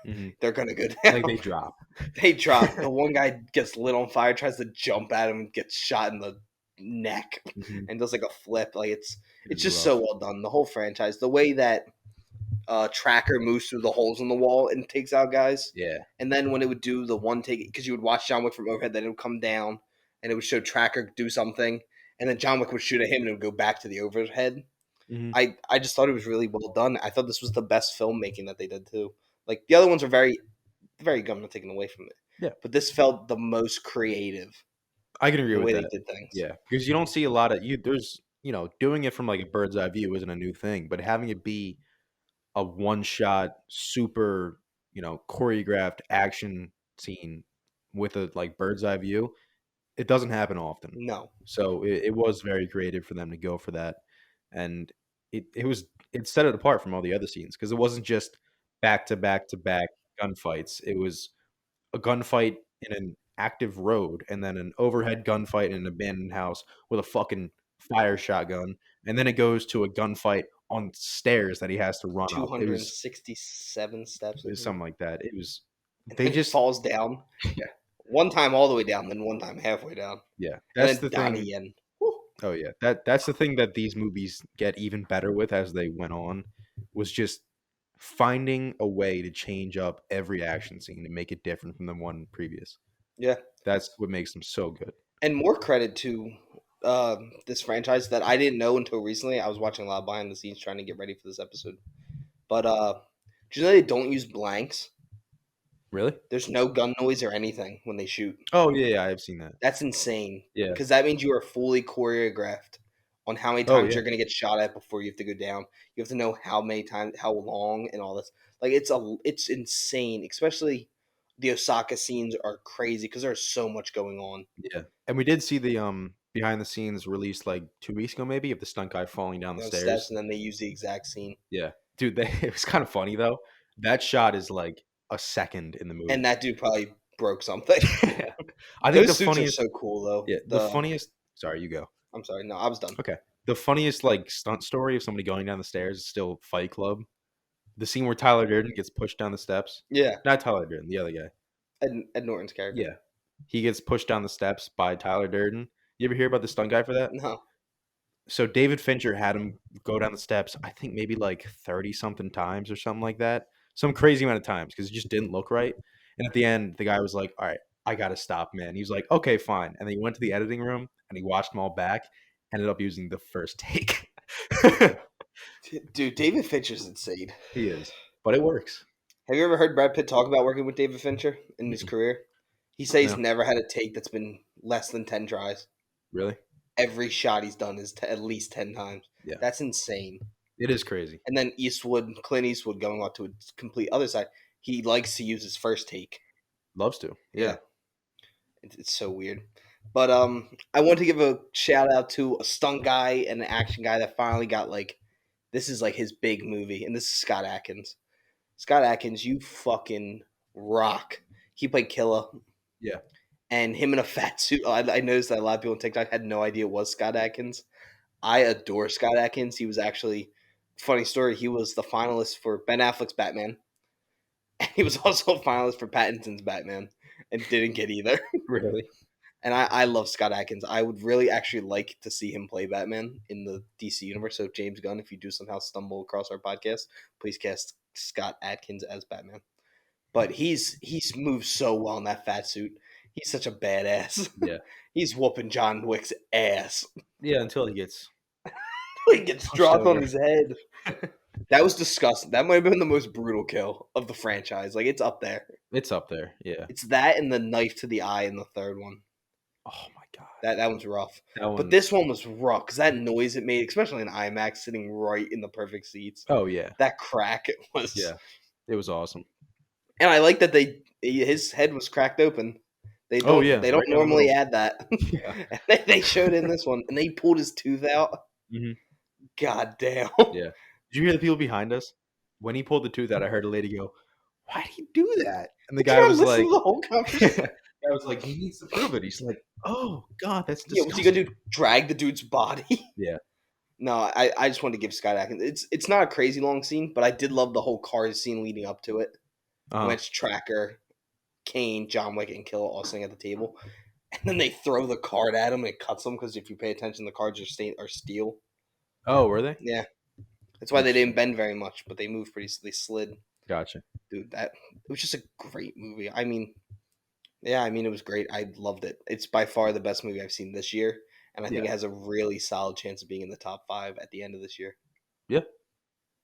hmm they're gonna go like down. they drop. They drop. The one guy gets lit on fire, tries to jump at him, and gets shot in the neck, hmm and does like a flip. Like It it's was just so rough. well done. The whole franchise, the way that Tracker moves through the holes in the wall and takes out guys, Yeah, and then when it would do the one take, because you would watch John Wick from overhead, then it would come down, and it would show Tracker do something, and then John Wick would shoot at him, and it would go back to the overhead. hmm I just thought it was really well done. I thought this was the best filmmaking that they did too. Like the other ones are very good. I'm not taking away from it, yeah. but this felt the most creative I can agree in the with way they that. did things. Yeah, because you don't see a lot of you. There's doing it from like a bird's eye view isn't a new thing, but having it be a one shot, super choreographed action scene with a like bird's eye view, it doesn't happen often. No, So it was very creative for them to go for that, and it set it apart from all the other scenes because it wasn't just back to back to back gunfights. It was a gunfight in an active road, and then an overhead gunfight in an abandoned house with a fucking fire shotgun, and then it goes to a gunfight on stairs that he has to run up. It was 267 steps, it I was think, something like that. It was and they then he just falls down yeah, one time all the way down, then one time halfway down, yeah. and That's then the down thing. again. Whew. Oh yeah, that's the thing that these movies get even better with as they went on was just finding a way to change up every action scene and make it different from the one previous. Yeah, That's what makes them so good. and more credit to this franchise that I didn't know until recently. I was watching a lot behind the scenes trying to get ready for this episode, but do you know they don't use blanks? Really? There's no gun noise or anything when they shoot. Oh yeah, yeah, I've seen that. That's insane Yeah. because that means you are fully choreographed on how many Oh times yeah. you're going to get shot at before you have to go down. You have to know how many times, how long, and all this. Like it's insane. Especially the Osaka scenes are crazy because there's so much going on. Yeah. And we did see the behind the scenes released like 2 weeks ago maybe of the stunt guy falling down the Steps, stairs. and then they use the exact scene. Yeah. dude, it was kind of funny though. That shot is like a second in the And movie. that dude probably broke something. Yeah. I think the Those suits are funniest, so cool though. yeah, the funniest. Sorry, you go. I'm sorry, no, I was done. Okay. The funniest like stunt story of somebody going down the stairs is still Fight Club. The scene where Tyler Durden gets pushed down the steps. Yeah, Not Tyler Durden, the other guy. Ed Norton's character. Yeah. He gets pushed down the steps by Tyler Durden. You ever hear about the stunt guy for that? No, So David Fincher had him go down the steps, I think maybe like 30 something times or something like that. Some crazy amount of times because it just didn't look right. And at the end, the guy was like, all right, I got to stop, man. He was like, okay, fine. And then he went to the editing room and he watched them all back, ended up using the first take. dude, David Fincher's insane. He is. But it works. Have you ever heard Brad Pitt talk about working with David Fincher in his Mm-mm. career? He says he's No, never had a take that's been less than 10 tries. really? Every shot he's done is at least 10 times. Yeah. That's insane. It is crazy. And then Clint Eastwood going on to a complete other side. He likes to use his first take. Loves to. Yeah. It's so weird. But I want to give a shout out to a stunt guy and an action guy that finally got like, this is like his big movie, and this is Scott Adkins. Scott Adkins, you fucking rock. He played Killer. Yeah. And him in a fat suit. I noticed that a lot of people on TikTok had no idea it was Scott Adkins. I adore Scott Adkins. He was actually, funny story, he was the finalist for Ben Affleck's Batman. And he was also a finalist for Pattinson's Batman and didn't get either. Really? And I love Scott Adkins. I would really actually like to see him play Batman in the DC universe. So James Gunn, if you do somehow stumble across our podcast, please cast Scott Adkins as Batman. But he's moved so well in that fat suit. He's such a badass. Yeah. He's whooping John Wick's ass. Yeah, until he gets He gets pushed dropped on over. his head. That was disgusting. That might have been the most brutal kill of the franchise. Like, it's up there. It's up there. Yeah. It's that and the knife to the eye in the third one. Oh my god. That one's rough. That one. But this one was rough because that noise it made, especially in IMAX, sitting right in the perfect seats. Oh yeah. That crack was. Yeah. It was awesome. And I like that his head was cracked open. They don't, Oh, yeah, they don't right down the normally middle. add that. Yeah. And they showed in this one, and they pulled his tooth out. Mhm. God damn. Yeah. Did you hear the people behind us? When he pulled the tooth out, I heard a lady go, "Why did he do that?" And the Can guy I was listen like, to the whole conversation? I was like, he needs to prove it. He's like, oh god, that's Yeah, what's he disgusting. gonna do? Drag the dude's body? Yeah. No, I just wanted to give Scott Adkins. It's not a crazy long scene, but I did love the whole car scene leading up to it. When it's Tracker, Kane, John Wick, and Kill all sitting at the table, and then they throw the card at him and it cuts them because if you pay attention, the cards are steel. Oh, were they? Yeah, that's why they didn't bend very much, but they moved pretty. They slid. Gotcha. Dude, it was just a great movie. I mean, yeah, it was great. I loved it. It's by far the best movie I've seen this year, and I think it Yeah. has a really solid chance of being in the top 5 at the end of this year. Yeah.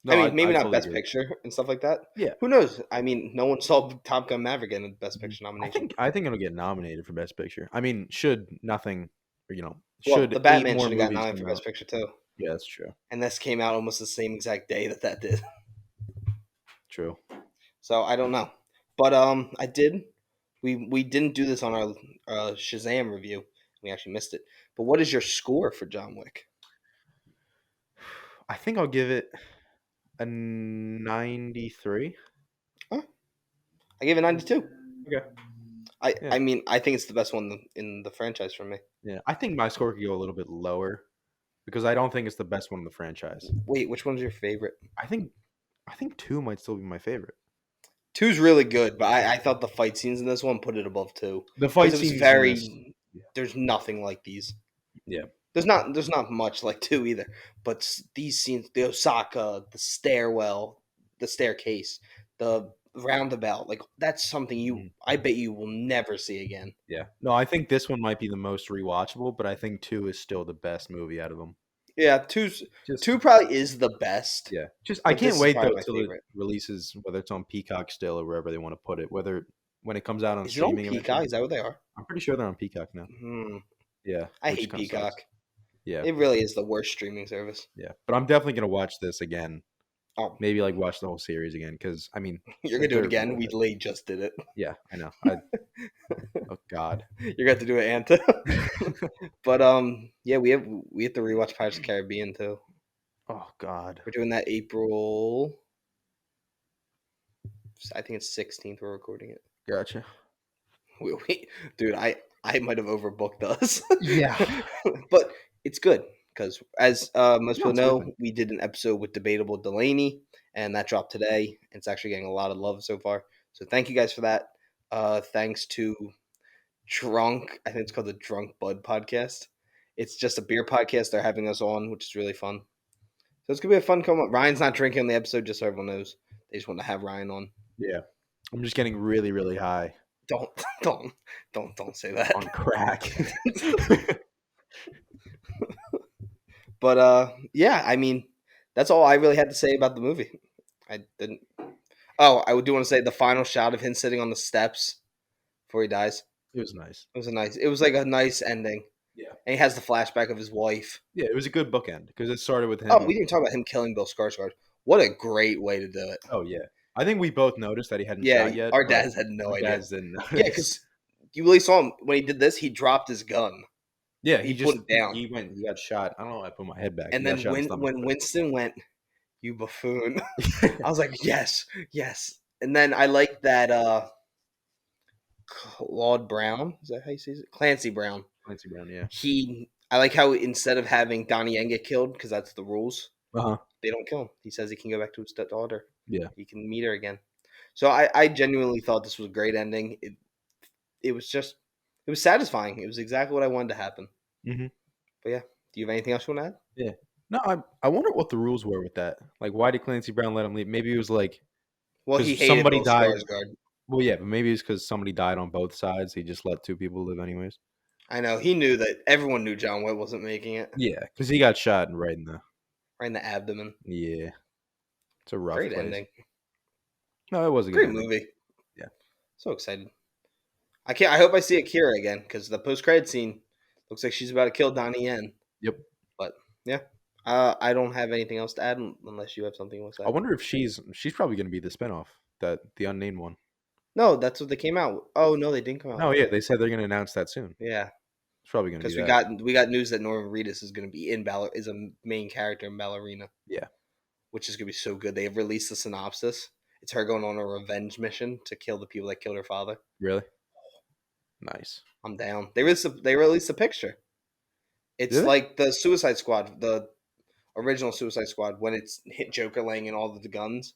No, I mean, maybe not totally Best agree. Picture and stuff like that. Yeah. Who knows? I mean, no one saw Top Gun Maverick in the Best Picture I nomination. think it'll get nominated for Best Picture. I mean, should nothing, Well, should the 8 Batman more should have got movies nominated come for Best out? Picture too, Yeah, that's true. and this came out almost the same exact day that did. True. So I don't know, but I did. We didn't do this on our Shazam review. We actually missed it. But what is your score for John Wick? I think I'll give it a 93. Huh? I gave it 92. Okay. Yeah. I mean, I think it's the best one in the franchise for me. Yeah, I think my score could go a little bit lower because I don't think it's the best one in the franchise. Wait, which one's your favorite? I think 2 might still be my favorite. 2's really good, but I thought the fight scenes in this one put it above 2. The fight Because it was scenes very. in this, There's nothing like these. yeah. There's not much like 2 either. But these scenes, the Osaka, the stairwell, the staircase, the roundabout, like that's something I bet you will never see again. Yeah. No, I think this one might be the most rewatchable, but I think 2 is still the best movie out of them. Yeah, Just 2 probably is the best. yeah. Just I But this can't is wait probably though my till it favorite. releases, whether it's on Peacock still or wherever they want to put it. Whether when it comes out on Is it on streaming, Peacock? Is that what they are? I'm pretty sure they're on Peacock now. Yeah. I which hate kinda Peacock. sucks. Yeah. It really is the worst streaming service. Yeah. But I'm definitely gonna watch this again. Oh, Maybe like watch the whole series again because I mean you're gonna do it they're again? worth We it. late just did it. Yeah, I know. Oh God. You're gonna have to do it, Anta. But yeah, we have to rewatch Pirates of the Caribbean too. Oh God. We're doing that April I think it's 16th. We're recording it. Gotcha. Dude, I might have overbooked us, Yeah. but it's good because as most No, people it's a good know, thing. we did an episode with Debatable Delaney, and that dropped today. It's actually getting a lot of love so far. So thank you guys for that. Thanks to Drunk, I think it's called the Drunk Bud Podcast. It's just a beer podcast. They're having us on, which is really fun. So it's gonna be a fun come up. Ryan's not drinking on the episode, just so everyone knows. They just want to have Ryan on. Yeah. I'm just getting really, really high Don't don't don't say that. on crack. But yeah, I mean, that's all I really had to say about the movie. I didn't. Oh, I do want to say the final shot of him sitting on the steps before he dies. It was nice. It was a nice. It was like a nice ending, Yeah. and he has the flashback of his wife. Yeah, it was a good bookend because it started with Oh, him. we didn't talk about him killing Bill Skarsgård. What a great way to do it. Oh yeah, I think we both noticed that he hadn't Yeah, shot yet. our But dads had no our idea. dads didn't Yeah, notice. because you really saw him when he did this. He dropped his gun. Yeah, He he put just it down. he went. He got shot. I don't know. I put my head back. And He got then shot in the stomach. when Winston went, "You buffoon," I was like, "Yes, yes." And then I like that Claude Brown. Is that how you say it? Clancy Brown. Clancy Brown. Yeah. I like how instead of having Donnie Yen get killed, because that's the rules, Uh huh. they don't kill him. He says he can go back to his stepdaughter. Yeah. He can meet her again. So I genuinely thought this was a great ending. It was satisfying. It was exactly what I wanted to happen. Mhm. But yeah, do you have anything else you want to add? Yeah. No, I wonder what the rules were with that. Like, why did Clancy Brown let him leave? Maybe it was like Well, he because hated somebody Bill died. Skarsgård. Well, yeah, but maybe it's because somebody died on both sides. He just let two people live anyways. I know he knew that everyone knew John Wick wasn't making it. Yeah, because he got shot right in the. Right in the abdomen. Yeah, it's a rough Great place. ending. No, it was a good Great ending. movie. Yeah. So excited. I hope I see Akira again because the post credit scene looks like she's about to kill Donnie Yen. Yep. But yeah, I don't have anything else to add unless you have something else to I add. wonder if she's probably going to be the spinoff, the unnamed one. No, that's what they came out with. Oh no, they didn't come out. No, with yeah, that. they said they're going to announce that soon. Yeah, It's probably going to because be that. we got news that Norman Reedus is going to be is a main character in Ballerina. Yeah. Which is going to be so good. They have released the synopsis. It's her going on a revenge mission to kill the people that killed her father. Really? Nice. I'm down. They released a picture. It's Did they? like the Suicide Squad, the original Suicide Squad, when it's hit Joker laying in all of the guns.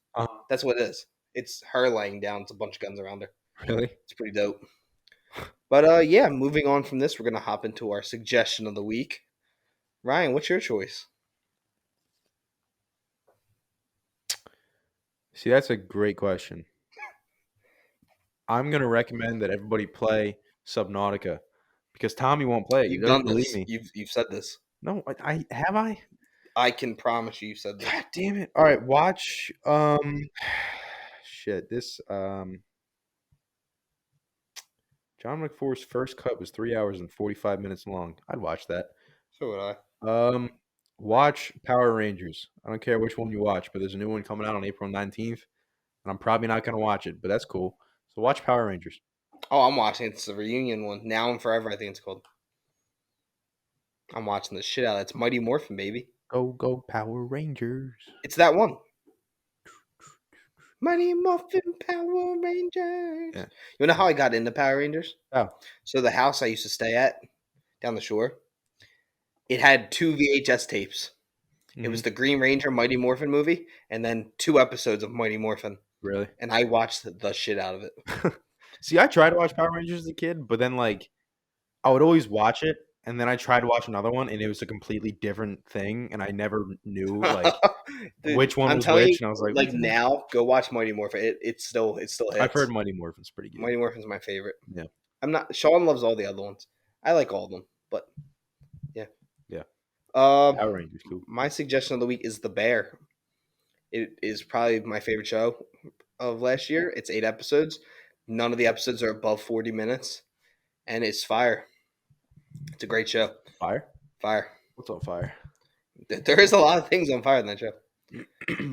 That's what it is. It's her laying down. It's a bunch of guns around her. Really? It's pretty dope. But yeah, moving on from this, we're gonna hop into our suggestion of the week. Ryan, what's your choice? See, that's a great question. I'm going to recommend that everybody play Subnautica because Tommy won't play it. He You've doesn't done believe this. me. You've said this. No, I have I. I can promise you said this. God damn it! All right, watch. Shit. This John McForce's first cut was 3 hours and 45 minutes long. I'd watch that. So would I. Watch Power Rangers. I don't care which one you watch, but there's a new one coming out on April 19th, and I'm probably not gonna watch it, but that's cool. So watch Power Rangers. Oh, I'm watching. It's the reunion one. Now and Forever, I think it's called. I'm watching the shit out of it. It's Mighty Morphin, baby. Go Power Rangers. It's that one. Mighty Morphin Power Rangers. Yeah. You know how I got into Power Rangers? Oh. So the house I used to stay at down the shore, it had 2 VHS tapes. It was the Green Ranger Mighty Morphin movie, and then 2 episodes of Mighty Morphin. Really? And I watched the shit out of it. See, I tried to watch Power Rangers as a kid, but then like I would always watch it, and then I tried to watch another one, and it was a completely different thing, and I never knew like Dude, which one I'm was telling which, you, and I was like, like "What's this?" now, go watch Mighty Morphin. It still hits. I've heard Mighty Morphin's pretty good. Mighty Morphin's my favorite. Yeah. I'm not. Sean loves all the other ones. I like all of them, but yeah. Yeah. Power Rangers, cool. My suggestion of the week is The Bear. It is probably my favorite show of last year. It's 8 episodes. None of the episodes are above 40 minutes, and it's fire. It's a great show. Fire? Fire. What's on fire? There is a lot of things on fire in that show.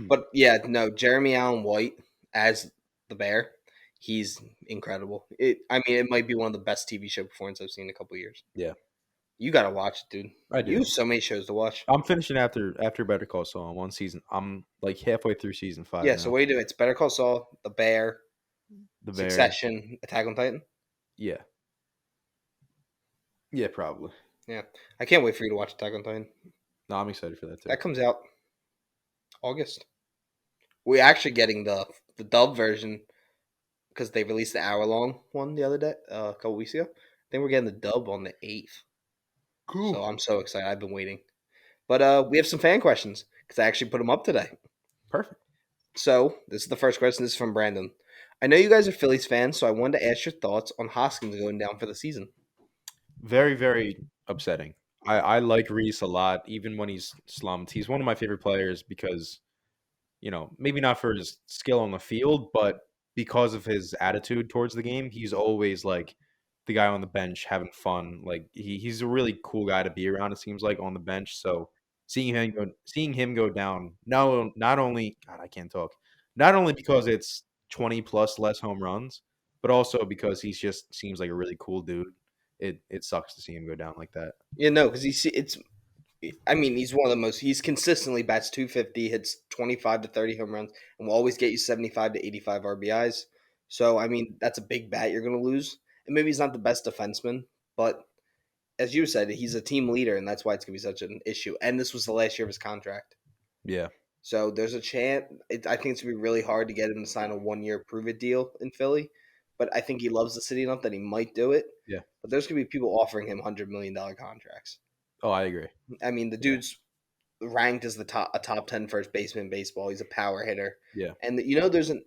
But yeah, no, Jeremy Allen White as the bear, he's incredible. It might be one of the best TV show performances I've seen in a couple of years. Yeah. You gotta watch it, dude. I You do. have so many shows to watch. I'm finishing after Better Call Saul one season. I'm like halfway through season 5 Yeah, so now. what do you do? It's Better Call Saul, The Bear, The Bear. Succession, Attack on Titan. Yeah. Yeah, probably. Yeah, I can't wait for you to watch Attack on Titan. No, I'm excited for that too. That comes out August. We're actually getting the dub version because they released the hour long one the other day, a couple weeks ago. I think we're getting the dub on the 8th. So Cool. I'm so excited. I've been waiting. But we have some fan questions because I actually put them up today. Perfect. So this is the first question. This is from Brandon. I know you guys are Phillies fans, so I wanted to ask your thoughts on Hoskins going down for the season. Very, very upsetting. I like Reese a lot, even when he's slumped. He's one of my favorite players because, maybe not for his skill on the field, but because of his attitude towards the game, he's always like the guy on the bench having fun. Like he's a really cool guy to be around, it seems like, on the bench. So seeing him go down, no, not only God, I can't talk. Not only because it's 20 plus less home runs, but also because he just seems like a really cool dude. It sucks to see him go down like that. Yeah, no, because it's. I mean, he's one of the most. He's consistently bats 250, hits 25 to 30 home runs, and will always get you 75 to 85 RBIs. So I mean, that's a big bat you're going to lose. And maybe he's not the best defenseman, but as you said, he's a team leader, and that's why it's going to be such an issue. And this was the last year of his contract. Yeah, So there's a chance. I think it's going to be really hard to get him to sign a 1 year prove it deal in Philly. But I think he loves the city enough that he might do it. yeah. But there's going to be people offering him $100 million contracts. Oh, I agree. I mean, the Yeah, dude's ranked as a top 10 first baseman in baseball. He's a power hitter. yeah, And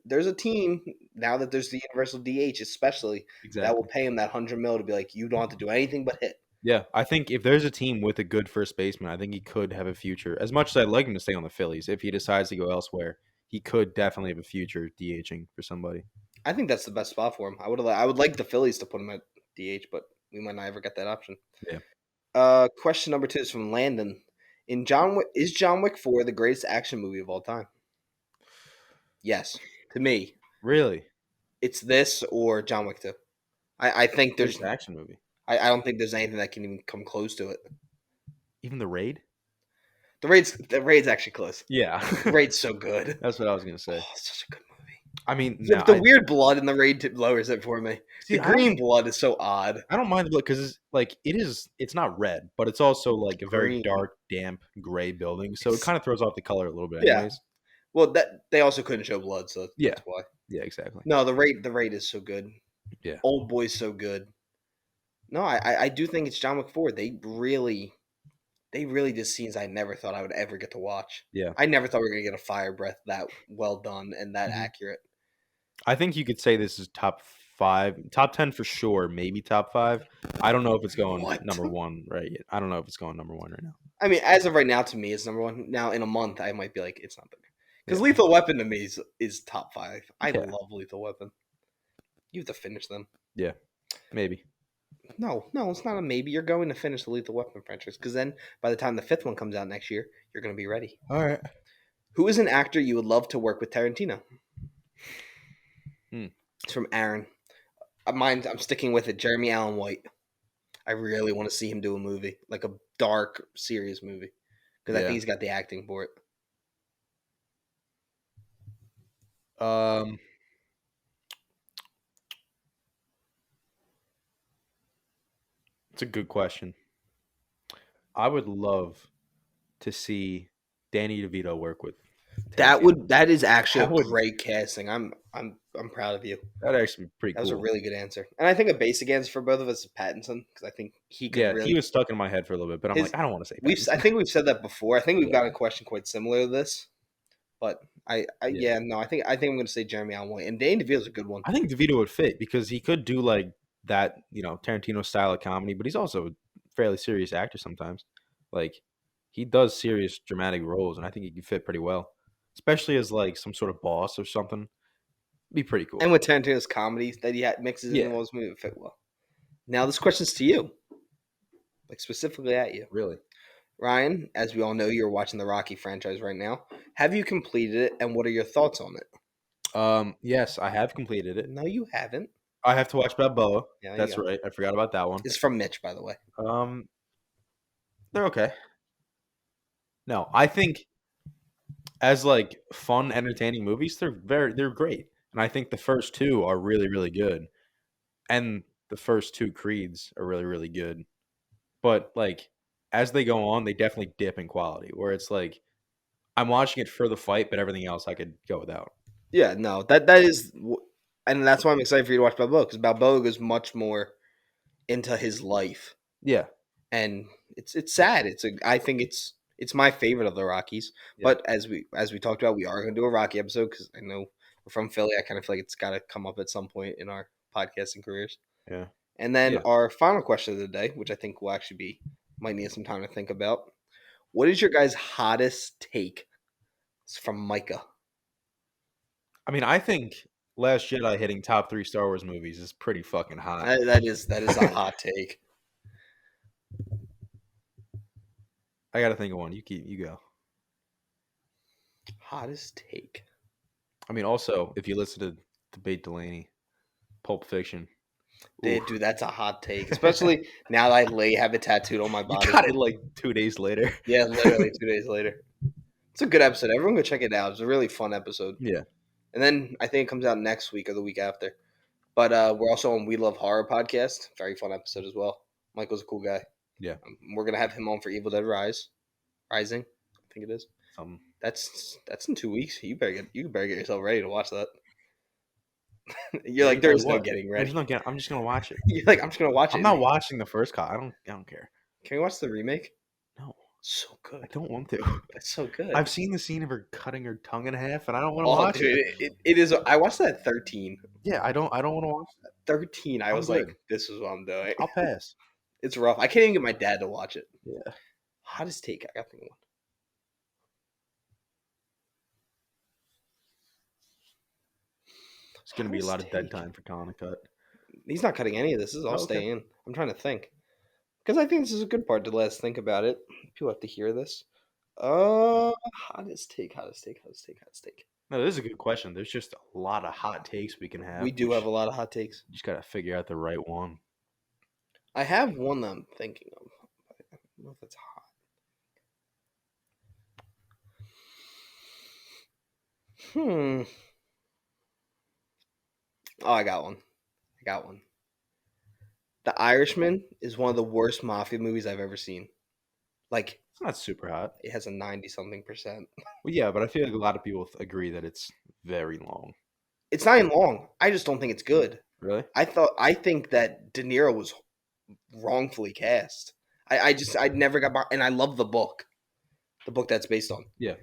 there's a team now that there's the universal DH especially that will exactly. pay him that 100 mil to be like, you don't have to do anything but hit. Yeah, I think if there's a team with a good first baseman, I think he could have a future. As much as I'd like him to stay on the Phillies, if he decides to go elsewhere, he could definitely have a future DHing for somebody. I think that's the best spot for him. I would like the Phillies to put him at DH, but we might not ever get that option. Yeah. Question number 2 is from Landon. Is John Wick 4 the greatest action movie of all time? Yes, to me, Really? it's this or John Wick 2. I think there's Greatest action movie? I don't think there's anything that can even come close to it. Even The Raid? The Raid's actually close. Yeah. The Raid's so good. That's what I was gonna Oh, say. it's such a good movie. I mean, The, now the weird blood in the Raid lowers it for me. see. The green blood is so odd. I don't mind the blood because it's not red, but it's also like a very Green. dark, damp, gray building, so it It's, kind of throws off the color a little bit, yeah. anyways. Well, that they also couldn't show blood, so Yeah. that's why. Yeah. Exactly. No, the Raid is so good. Yeah. Old Boy's so good. No, I do think it's John Wick 4. They really did scenes I never thought I would ever get to watch. Yeah. I never thought we were gonna get a fire breath that well done and that Mhm. accurate. I think you could say this is top 5, top 10 for sure, maybe top 5. I don't know if it's going What? number 1 right yet. I don't know if it's going number 1 right now. I mean, as of right now, to me, it's number one. Now, in a month, I might be like, it's not there. Because Yeah. Lethal Weapon to me is top 5. I Yeah. love Lethal Weapon. You have to finish them. Yeah. Maybe. No, it's not a maybe. You're going to finish the Lethal Weapon franchise because then by the time the 5th one comes out next year, you're going to be ready. All right. Who is an actor you would love to work with Tarantino? Hmm. It's from Aaron. I'm sticking with it. Jeremy Allen White. I really want to see him do a movie, like a dark, serious movie, because I think Yeah. he's got the acting for it. Um. It's a good question. I would love to see Danny DeVito work with Tarantino. That is actually That a would great casting. I'm proud of you. that'd actually be pretty That was a cool. really good answer, and I think a basic answer for both of us is Pattinson because I think he could Yeah, he really. was stuck in my head for a little bit, but I'm His like, I don't want to say I Pattinson. think we've said that before. I think we've got Yeah, a question quite similar to this, but yeah. yeah, no, I think I'm going to say Jeremy Allen White and Danny DeVito's a good one. I think DeVito would fit because he could do like that, Tarantino style of comedy, but he's also a fairly serious actor sometimes. Like he does serious dramatic roles, and I think he could fit pretty well, especially as like some sort of boss or something. Be pretty cool. And with Tarantino's comedy that he mixes into Yeah, those movies, it would fit well. Now this question's to you, like specifically at you. really. Ryan, as we all know, you're watching the Rocky franchise right now. Have you completed it, and what are your thoughts on it? Yes, I have completed it. No, you haven't. I have to watch Balboa. Yeah, you That's go. right. I forgot about that one. It's from Mitch, by the way. Um, They're okay. No, I think as like fun, entertaining movies, they're great. And I think the first two are really, really good. And the first two Creeds are really, really good. But like as they go on, they definitely dip in quality. Where it's like I'm watching it for the fight, but everything else I could go without. Yeah, no, that is, and that's why I'm excited for you to watch Balboa because Balboa goes much more into his life, Yeah, and it's sad. I think it's my favorite of the Rockies. yeah, But as we talked about, we are going to do a Rocky episode because I know we're from Philly. I kind of feel like it's got to come up at some point in our podcasting careers. yeah, And then yeah. our final question of the day, which I think will actually be might need some time to think about. What is your guys' hottest take? It's from Micah. I mean, I think Last Jedi hitting top three Star Wars movies is pretty fucking hot. That is a hot take. I gotta think of one. You go. Hottest take. I mean, also if you listen to Debate Delaney, Pulp Fiction. Ooh. Dude, that's a hot take, especially now that have it tattooed on my You body. got it like 2 days later. Yeah, literally 2 days later. It's a good episode. Everyone go check it out. It's a really fun episode. Yeah, And then I think it comes out next week or the week after. But we're also on We Love Horror podcast. Very fun episode as well. Michael's a cool guy. yeah. We're gonna have him on for Evil Dead Rising. I think it is. Um, That's in 2 weeks. You better get yourself ready to watch that. You're ready like, by there's no what? getting I'm just ready. not getting. I'm just gonna watch it. You're like, I'm just gonna watch I'm it. not watching the first cut. I don't care. Can we watch the remake? No, So I good. don't want to. It's so good. I've seen the scene of her cutting her tongue in half, and I don't want to Oh, watch dude, it. it is. I watched that at 13. Yeah, I don't. I don't want to watch that. 13, I I'm was like, good. this is what I'm doing. I'll pass. It's rough. I can't even get my dad to watch it. Yeah, Hottest take. I got to think of one. it's gonna be a Hottest lot of dead take. time for Colin to cut. He's not cutting any of this. This is all Oh, okay. staying in. I'm trying to think. Because I think this is a good part to let us think about it. People have to hear this. Hottest take, hottest take, hottest take, hottest take. No, this is a good question. There's just a lot of hot takes we can have. We do have a lot of hot takes. You just gotta figure out the right one. I have one that I'm thinking of. But I don't know if it's hot. Hmm. Oh, I got one. I got one. The Irishman is one of the worst mafia movies I've ever seen. Like, It's not super hot. it has a 90 something percent. Well, yeah, but I feel like a lot of people agree that it's very long. It's not even long. I just don't think it's good. Really? I think that De Niro was wrongfully cast. I never got by, and I love the book that's based on. Yeah.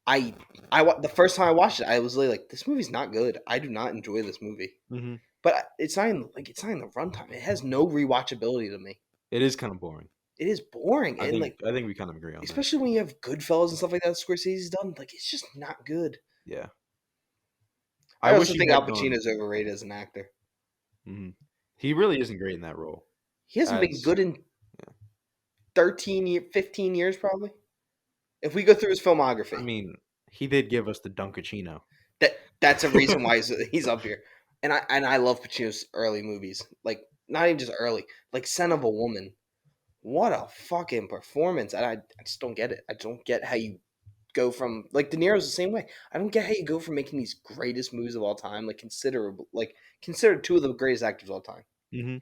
The first time I watched it, I was really like, this movie's not good. I do not enjoy this movie. Mm-hmm. But it's not in the runtime. It has no rewatchability to me. It is kind of boring. It is boring, I and think I think we kind of agree on that. especially when you have Goodfellas and stuff like that Scorsese's done, like it's just not good. Yeah. I wish also he think had Al gone- Pacino's overrated as an actor. Mhm. He really isn't great in that role. He hasn't been As- good in yeah. 15 years probably. If we go through his filmography, I mean, he did give us the Dunkachino. that's a reason why he's up here. And I love Pacino's early movies. Like not even just early, like Son of a Woman. What a fucking performance. And I just don't get it. I don't get how you go from like De Niro's the same way. I don't get how you go from making these greatest movies of all time, like considered two of the greatest actors of all time. Mm-hmm.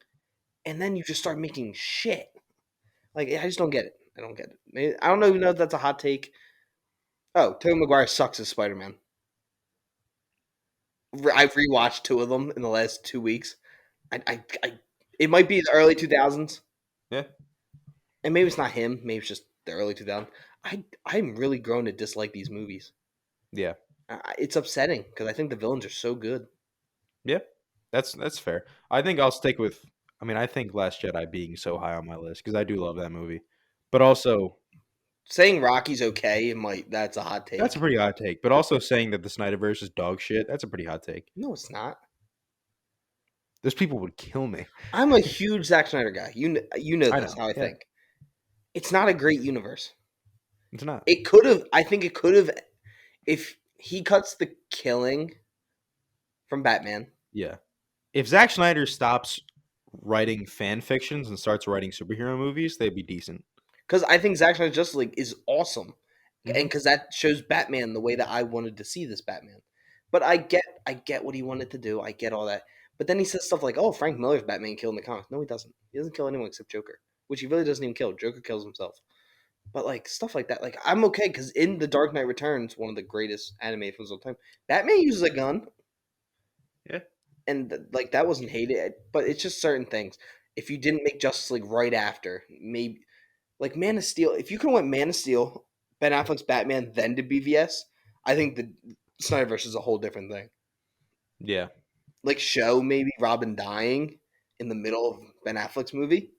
And then you just start making shit. Like I just don't get it. I don't get it. Maybe, I don't even know if that's a hot take. Oh, Tobey Maguire sucks as Spider-Man. I've rewatched two of them in the last 2 weeks. It might be the early 2000s, Yeah. and maybe it's not him. Maybe it's just the early 2000s. I'm really grown to dislike these movies. Yeah. It's upsetting because I think the villains are so good. Yeah. That's fair. I think I'll stick with. I mean, I think Last Jedi being so high on my list because I do love that movie, but also Saying Rocky's okay, that's a hot take. that's a pretty hot take. But also saying that the Snyderverse is dog shit, that's a pretty hot take. No, it's not. Those people would kill me. I'm a huge Zack Snyder guy. You know I this know, how I yeah. think. It's not a great universe. It's not. It could have. I think it could have. If he cuts the killing from Batman, Yeah. If Zack Snyder stops writing fan fictions and starts writing superhero movies, they'd be decent. because I think Zack Snyder's Justice League is awesome, and Hmm. because that shows Batman the way that I wanted to see this Batman. But I get what he wanted to do. I get all that. But then he says stuff like, "Oh, Frank Miller's Batman killed in the comics." No, he doesn't. He doesn't kill anyone except Joker, which he really doesn't even kill. Joker kills himself. But like stuff like that, like I'm okay because in The Dark Knight Returns, one of the greatest anime films of all time, Batman uses a gun, Yeah. and like that wasn't hated. But it's just certain things. If you didn't make Justice League right after, maybe like Man of Steel, if you could have went Man of Steel, Ben Affleck's Batman, then to BVS, I think the Snyderverse is a whole different thing. Yeah. Like show maybe Robin dying in the middle of Ben Affleck's movie,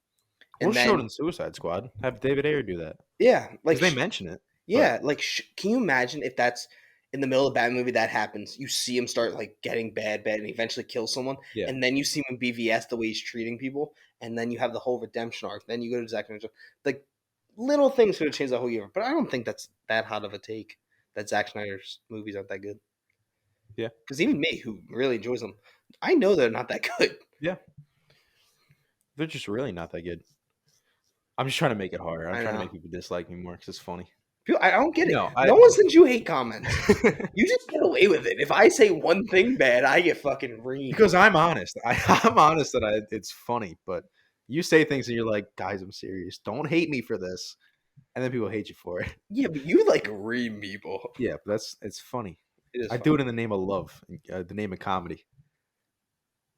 Or and showed then in Suicide Squad. Have David Ayer do that yeah, because they mention it. But yeah, like can you imagine if that's in the middle of a bad movie that happens? You see him start like getting bad, and eventually kill someone, yeah, and then you see him in BVS the way he's treating people, and then you have the whole redemption arc. Then you go to Zack Snyder, like little things could have changed the whole year. But I don't think that's that hot of a take that Zack Snyder's movies aren't that good. yeah, Because even me, who really enjoys them, I know they're not that good. yeah. They're just really not that good. I'm just trying to make it harder. I'm I trying to know. make people dislike me more because it's funny. I don't get it. No, No one sends you hate comments. You just get away with it. If I say one thing bad, I get fucking reamed. because I'm honest. I'm honest that it's funny, but you say things and you're like, guys, I'm serious. Don't hate me for this, and then people hate you for it. Yeah, but you like ream people. Yeah, but it's funny. It is I do funny. it in the name of love, the name of comedy.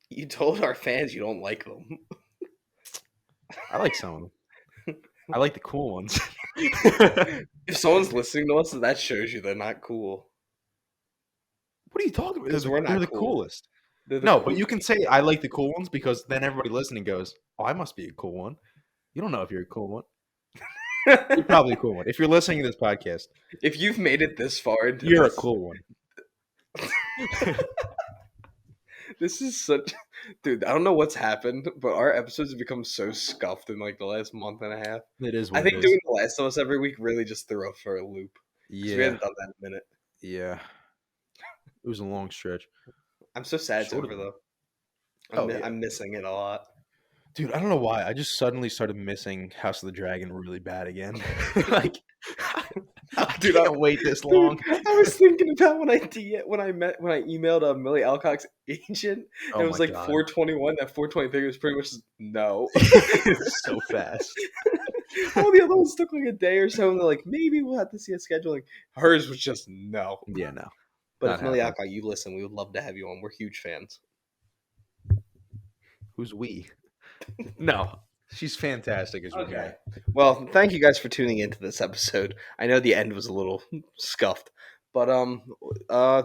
You told our fans you don't like them. I like some of them. I like the cool ones. What If someone's listening to us, that shows you they're not cool. are you talking about? Because we're They're not the cool. coolest. They're the No, but cool. you can say I like the cool ones because then everybody listening goes, "Oh, I must be a cool one." You don't know if you're a cool one. You're probably a cool one. If you're listening to this podcast, If you've made it this far into you're a this, cool one. this is such, dude. I don't know what's happened, but our episodes have become so scuffed in like the last month and a half. It is I what it think is. doing The Last of Us every week really just threw us for a loop because we Yeah, hadn't done that in a minute. yeah. It was a long stretch. I'm so sad it's Short over of them. though. Oh yeah, I'm missing it a lot. dude. I don't know why. I just suddenly started missing House of the Dragon really bad again. Like, I Dude, can't wait this dude, long. I was thinking about when I emailed Millie Alcock's agent, and Oh it my was like god, 421. That 420 figure was pretty much just no. it's so fast. All the other ones took like a day or so, and they're like, maybe we'll have to see a scheduling. Hers was just no. Yeah, no, But not if Millie happening. Alcock, you listen, we would love to have you on. We're huge fans. Who's we? No, she's fantastic as Okay. Renee. Well, thank you guys for tuning into this episode. I know the end was a little scuffed, but uh,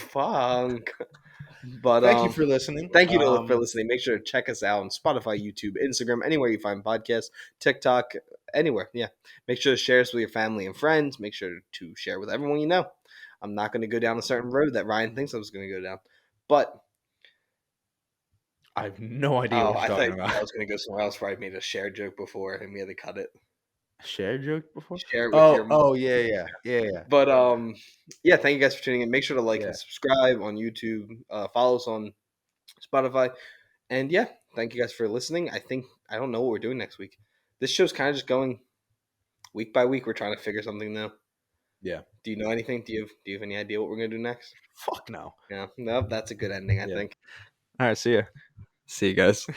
funk. But Thank you for listening. thank you for listening. Make sure to check us out on Spotify, YouTube, Instagram, anywhere you find podcasts, TikTok, anywhere. Yeah. Make sure to share us with your family and friends. Make sure to share with everyone you know. I'm not going to go down a certain road that Ryan thinks I was going to go down. But, I have no idea what you're I talking thought about. I was going to go somewhere else where I made a share joke before and we had to cut it. Share joke before? Share it with Oh, your oh yeah. But yeah, thank you guys for tuning in. Make sure to like Yeah. and subscribe on YouTube. Follow us on Spotify. And yeah, thank you guys for listening. I don't know what we're doing next week. This show's kind of just going week by week. We're trying to figure something new. Yeah. Do you know anything? Do you have any idea what we're gonna do next? Fuck no. Yeah, no, that's a good ending. I Yeah. think. All right. See ya. See you guys.